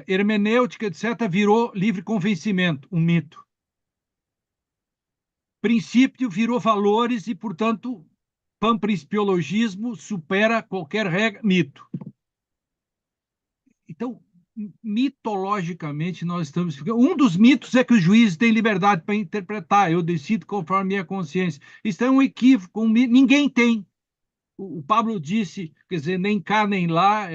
Hermenêutica, etc., virou livre convencimento, um mito. Princípio virou valores e, portanto, panprincipiologismo supera qualquer regra, mito. Então, mitologicamente, nós estamos. Um dos mitos é que os juízes têm liberdade para interpretar, eu decido conforme a minha consciência. Isso é um equívoco, ninguém tem. O Pablo disse, quer dizer, nem cá nem lá,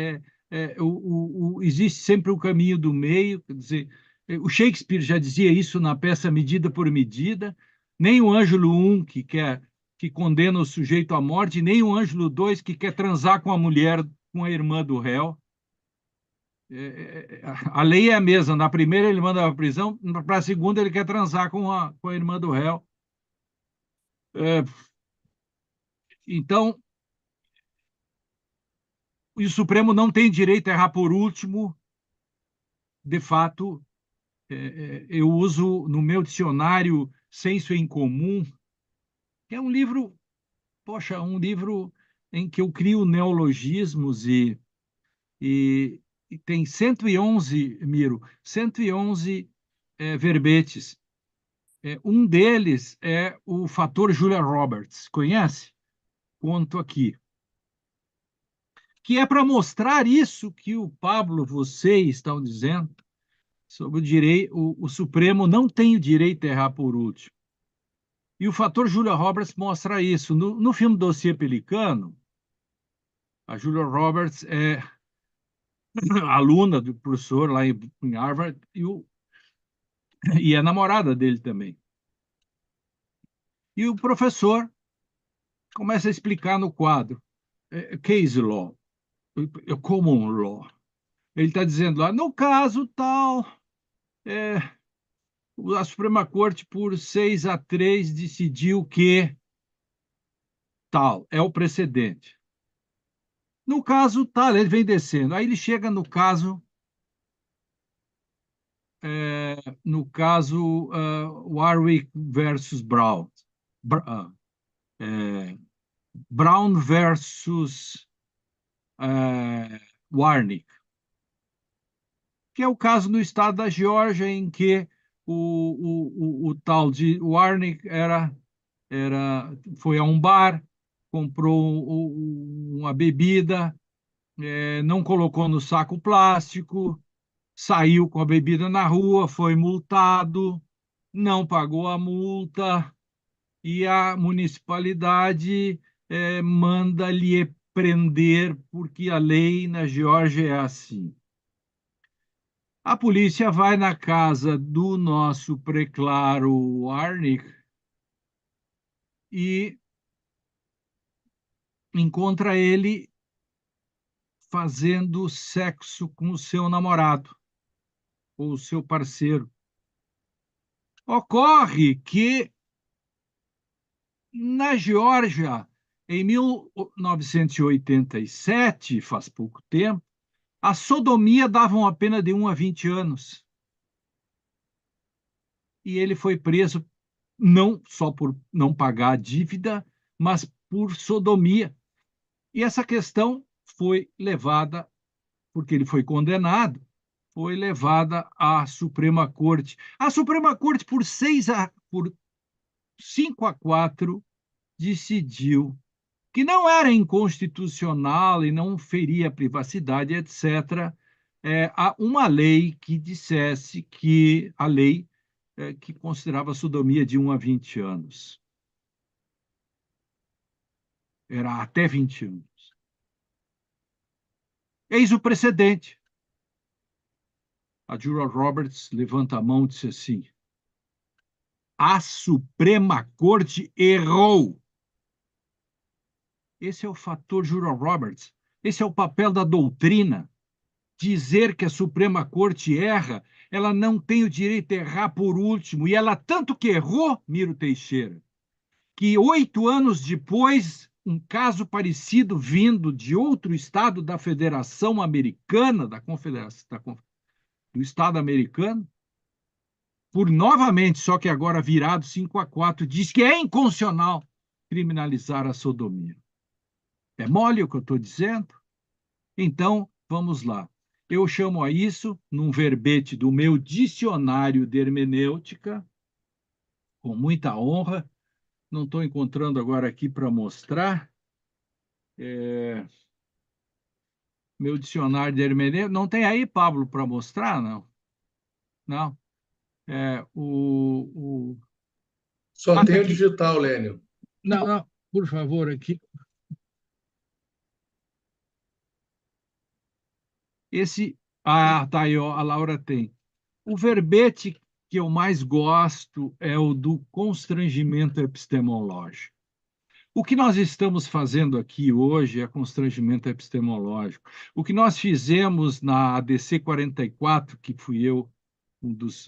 existe sempre o caminho do meio, quer dizer, o Shakespeare já dizia isso na peça Medida por Medida, nem o Ângelo I, que condena o sujeito à morte, nem o Ângelo II, que quer transar com a mulher, com a irmã do réu. A lei é a mesma, na primeira ele manda para a prisão, para a segunda ele quer transar com a irmã do réu. Então, o Supremo não tem direito a errar por último. De fato, eu uso no meu dicionário Senso em Comum, que é um livro, poxa, um livro em que eu crio neologismos e tem 111, Miro, 111 verbetes. Um deles é o fator Julia Roberts, conhece? Conto aqui. Que é para mostrar isso que o Pablo, vocês estão dizendo, sobre o direito, o Supremo não tem o direito de errar por último. E o fator Julia Roberts mostra isso. No filme Dossiê Pelicano, a Julia Roberts é aluna do professor lá em Harvard e é namorada dele também. E o professor começa a explicar no quadro case law, common law. Ele está dizendo lá, no caso tal, a Suprema Corte, por 6-3, decidiu que tal é o precedente. No caso tal, ele vem descendo. Aí ele chega no caso Warwick versus Brown. Brown versus Warnick, que é o caso no estado da Geórgia, em que o tal de Warnick foi a um bar comprou uma bebida, não colocou no saco plástico, saiu com a bebida na rua, foi multado, não pagou a multa e a municipalidade manda-lhe prender, porque a lei na Geórgia é assim. A polícia vai na casa do nosso preclaro Warnick e encontra ele fazendo sexo com o seu namorado ou o seu parceiro. Ocorre que na Geórgia, em 1987, faz pouco tempo, a sodomia dava uma pena de 1 a 20 anos. E ele foi preso não só por não pagar a dívida, mas por sodomia. E essa questão foi levada, porque ele foi condenado, foi levada à Suprema Corte. A Suprema Corte, por 5 a 4, decidiu que não era inconstitucional e não feria a privacidade, etc., há uma lei que dissesse que a lei que considerava a sodomia de 1 a 20 anos. Era até 20 anos. Eis o precedente. A Julia Roberts levanta a mão e disse assim: a Suprema Corte errou. Esse é o fator Julia Roberts. Esse é o papel da doutrina. Dizer que a Suprema Corte erra, ela não tem o direito de errar por último. E ela tanto que errou, Miro Teixeira, que 8 anos depois, um caso parecido vindo de outro estado da Federação Americana, do Estado americano, por novamente, só que agora virado 5 a 4, diz que é inconstitucional criminalizar a sodomia. É mole o que eu estou dizendo? Então, vamos lá. Eu chamo a isso, num verbete do meu dicionário de hermenêutica, com muita honra, não estou encontrando agora aqui para mostrar, meu dicionário de hermenêutica, não tem aí, Pablo, para mostrar, não? Não. Só Tá tem o aqui. digital, Lênio. Não, não, por favor, aqui. Tá aí, ó, a Laura tem. O verbete que eu mais gosto é o do constrangimento epistemológico. O que nós estamos fazendo aqui hoje é constrangimento epistemológico. O que nós fizemos na ADC 44, que fui eu,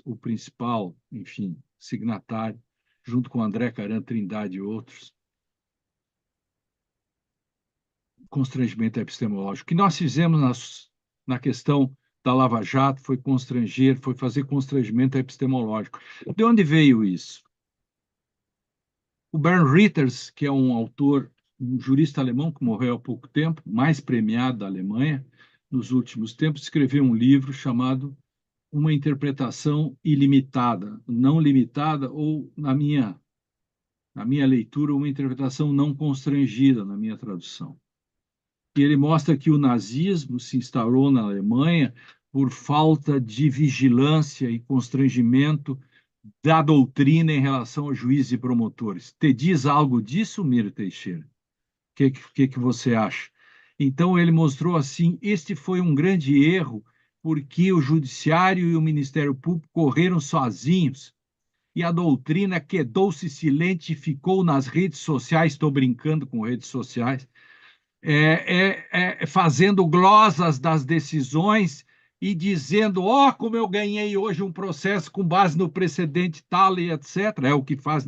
o principal, enfim, signatário, junto com André Caran Trindade e outros, constrangimento epistemológico. O que nós fizemos na questão da Lava Jato foi constranger, foi fazer constrangimento epistemológico. De onde veio isso? O Bernd Ritters, que é um autor, um jurista alemão que morreu há pouco tempo, mais premiado da Alemanha nos últimos tempos, escreveu um livro chamado Uma Interpretação Ilimitada, não limitada, ou, na minha leitura, uma interpretação não constrangida, na minha tradução. E ele mostra que o nazismo se instaurou na Alemanha por falta de vigilância e constrangimento da doutrina em relação aos juízes e promotores. Te diz algo disso, Miro Teixeira? O que você acha? Então, ele mostrou assim, este foi um grande erro, porque o judiciário e o Ministério Público correram sozinhos, e a doutrina quedou-se silente e ficou nas redes sociais, estou brincando com redes sociais, fazendo glosas das decisões e dizendo, como eu ganhei hoje um processo com base no precedente tal e etc. É o que faz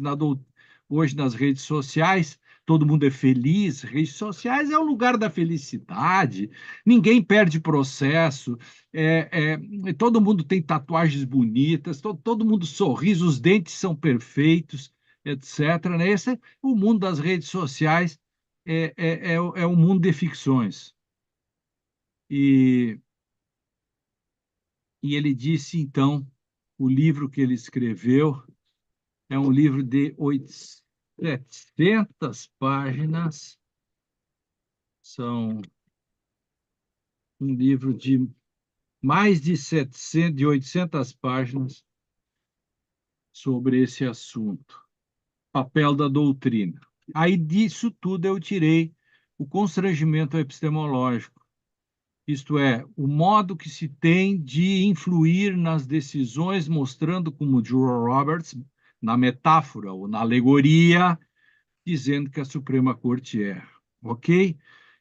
hoje nas redes sociais. Todo mundo é feliz. Redes sociais é o lugar da felicidade. Ninguém perde processo. Todo mundo tem tatuagens bonitas. Todo mundo sorri. Os dentes são perfeitos, etc. Né? Esse é o mundo das redes sociais. É um mundo de ficções. E ele disse, então, o livro que ele escreveu é um livro de 700 páginas, São um livro de mais de 800 páginas sobre esse assunto, papel da doutrina. Aí disso tudo eu tirei o constrangimento epistemológico, isto é, o modo que se tem de influir nas decisões, mostrando como Julia Roberts, na metáfora ou na alegoria, dizendo que a Suprema Corte erra, ok?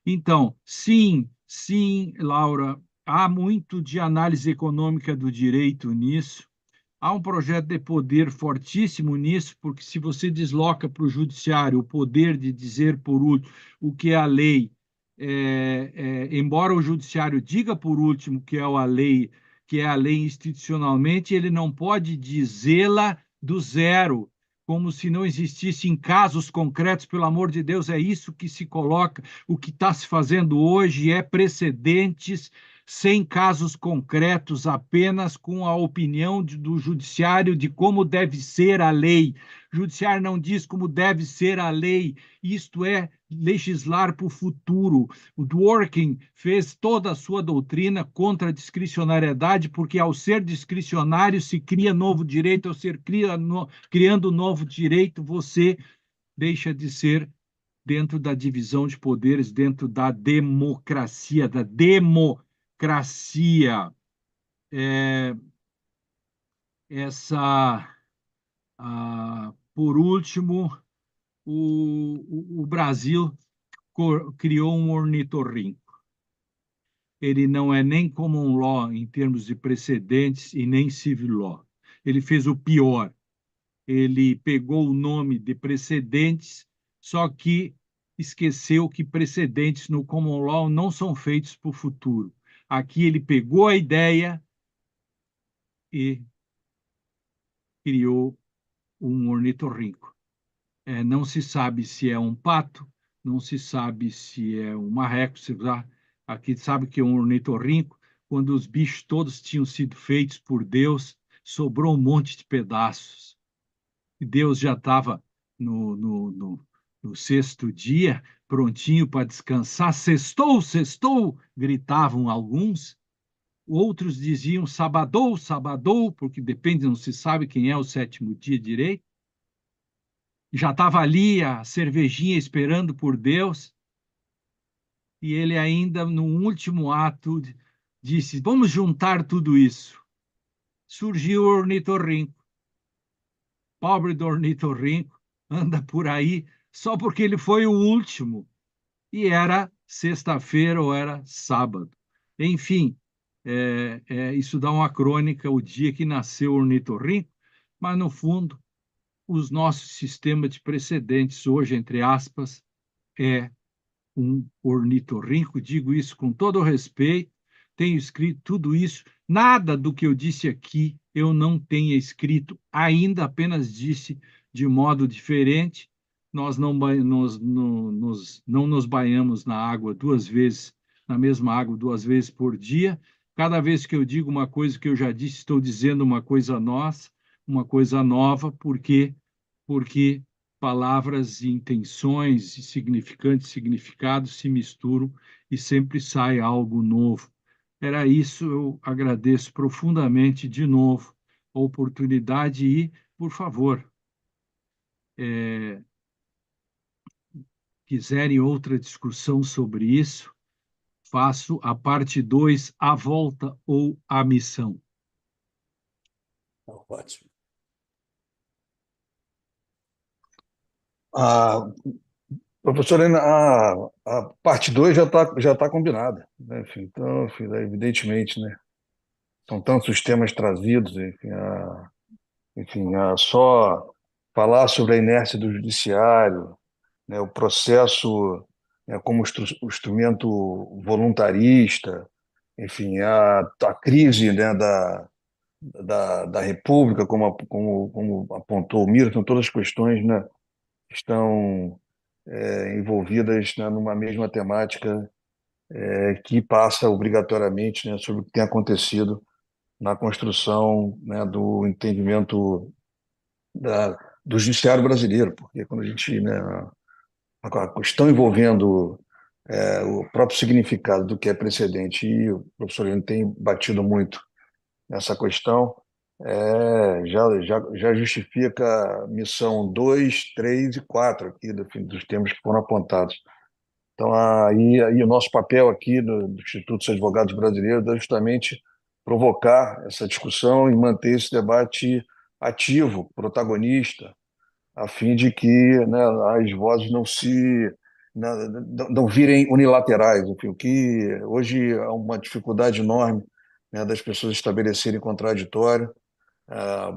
Então, sim, sim, Laura, há muito de análise econômica do direito nisso. Há um projeto de poder fortíssimo nisso, porque se você desloca para o judiciário o poder de dizer por último o que é a lei, embora o judiciário diga por último que é a lei institucionalmente, ele não pode dizê-la do zero, como se não existissem casos concretos. Pelo amor de Deus, é isso que se coloca. O que está se fazendo hoje é precedentes sem casos concretos, apenas com a opinião do judiciário de como deve ser a lei. O judiciário não diz como deve ser a lei, isto é legislar para o futuro. O Dworkin fez toda a sua doutrina contra a discricionariedade, porque ao ser discricionário se cria novo direito, ao ser criando novo direito, você deixa de ser dentro da divisão de poderes, dentro da democracia, essa, por último, o Brasil criou um ornitorrinco. Ele não é nem common law em termos de precedentes e nem civil law. Ele fez o pior. Ele pegou o nome de precedentes, só que esqueceu que precedentes no common law não são feitos para o futuro. Aqui ele pegou a ideia e criou um ornitorrinco. Não se sabe se é um pato, não se sabe se é um marreco. Aqui sabe que é um ornitorrinco. Quando os bichos todos tinham sido feitos por Deus, sobrou um monte de pedaços. E Deus já estava no sexto dia, prontinho para descansar. Sextou, sextou, gritavam alguns. Outros diziam sabadou, sabadou, porque depende, não se sabe quem é o sétimo dia direito. Já estava ali a cervejinha esperando por Deus. E ele ainda, no último ato, disse, vamos juntar tudo isso. Surgiu o ornitorrinco. Pobre do ornitorrinco, anda por aí só porque ele foi o último. E era sexta-feira ou era sábado. Enfim, isso dá uma crônica, o dia que nasceu o ornitorrinco, mas, no fundo, os nossos sistemas de precedentes hoje, entre aspas, é um ornitorrinco. Digo isso com todo o respeito, tenho escrito tudo isso. Nada do que eu disse aqui eu não tenha escrito ainda, apenas disse de modo diferente. Nós não nos banhamos na água duas vezes, na mesma água duas vezes por dia. Cada vez que eu digo uma coisa que eu já disse, estou dizendo uma coisa nossa, uma coisa nova, porque palavras e intenções e significantes, significados se misturam e sempre sai algo novo. Era isso, eu agradeço profundamente de novo a oportunidade e, por favor, quiserem outra discussão sobre isso, faço a parte 2, a volta ou a missão. Ótimo. Professora, a parte 2 já tá combinada, né? Enfim, então, enfim, evidentemente, né? São tantos os temas trazidos, enfim, só falar sobre a inércia do judiciário, né? O processo, né, como o instrumento voluntarista, enfim, a crise, né, da República, como apontou o Milton, todas as questões, né, estão envolvidas, né, numa mesma temática que passa obrigatoriamente, né, sobre o que tem acontecido na construção, né, do entendimento do judiciário brasileiro, porque quando a gente, né, a questão envolvendo o próprio significado do que é precedente. E o professor Lênin tem batido muito nessa questão, já justifica a missão 2, 3 e 4 aqui dos temas que foram apontados. Então, aí o nosso papel aqui do Instituto dos Advogados Brasileiros é justamente provocar essa discussão e manter esse debate ativo, protagonista, a fim de que, né, as vozes não virem unilaterais. Enfim, o que hoje há uma dificuldade enorme, né, das pessoas estabelecerem contraditório.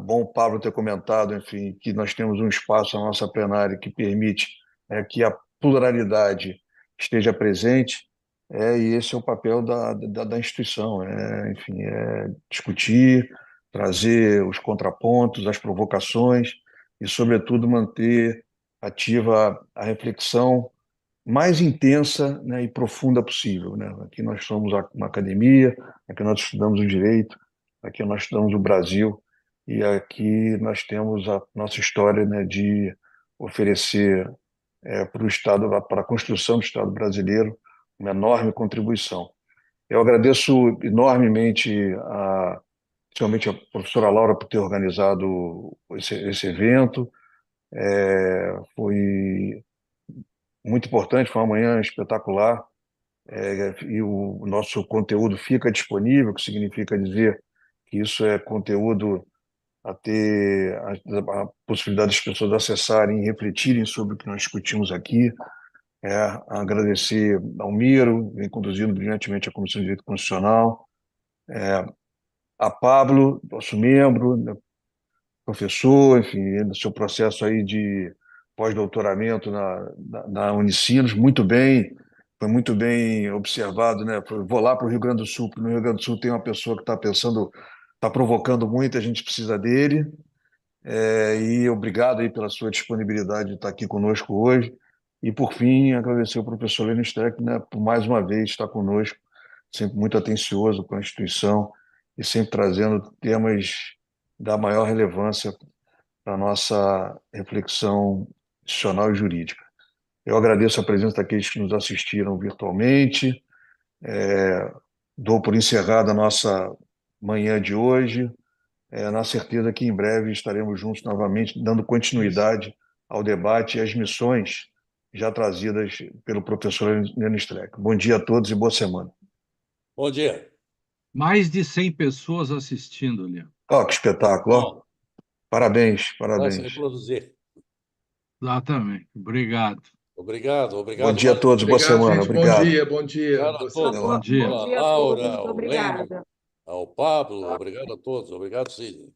Bom o Pablo ter comentado, enfim, que nós temos um espaço na nossa plenária que permite que a pluralidade esteja presente, e esse é o papel da instituição, enfim, discutir, trazer os contrapontos, as provocações e, sobretudo, manter ativa a reflexão mais intensa, né, e profunda possível, né? Aqui nós somos uma academia, aqui nós estudamos o direito, aqui nós estudamos o Brasil, e aqui nós temos a nossa história, né, de oferecer para o Estado, para a construção do Estado brasileiro, uma enorme contribuição. Eu agradeço enormemente, principalmente a professora Laura, por ter organizado esse evento. Foi muito importante, foi uma manhã espetacular, e o nosso conteúdo fica disponível, que significa dizer que isso é conteúdo a ter a possibilidade das pessoas acessarem e refletirem sobre o que nós discutimos aqui. Agradecer ao Miro, vem conduzindo brilhantemente a Comissão de Direito Constitucional, a Pablo, nosso membro, né, professor, enfim, no seu processo aí de pós-doutoramento na Unicinos, muito bem, foi muito bem observado, né? Vou lá para o Rio Grande do Sul, porque no Rio Grande do Sul tem uma pessoa que está pensando, está provocando muito, a gente precisa dele. E obrigado aí pela sua disponibilidade de estar aqui conosco hoje. E, por fim, agradecer ao professor Lênin Streck, né, por mais uma vez estar conosco, sempre muito atencioso com a instituição e sempre trazendo temas da maior relevância para a nossa reflexão institucional e jurídica. Eu agradeço a presença daqueles que nos assistiram virtualmente, dou por encerrada a nossa manhã de hoje, na certeza que em breve estaremos juntos novamente, dando continuidade ao debate e às missões já trazidas pelo professor Lênin Streck. Bom dia a todos e boa semana. Bom dia. Mais de 100 pessoas assistindo, Leandro. Que espetáculo! Bom, Parabéns, vai se parabéns. reproduzir. Exatamente. Obrigado. Obrigado, Bom obrigado. dia a todos, boa Obrigado, semana. gente. Bom Obrigado. dia, bom dia. Obrigado a Boa todos. Bom dia. Bom dia a A todos, Laura, muito ao Lênin, obrigada. ao Pablo, obrigado a todos. Obrigado, Sidney.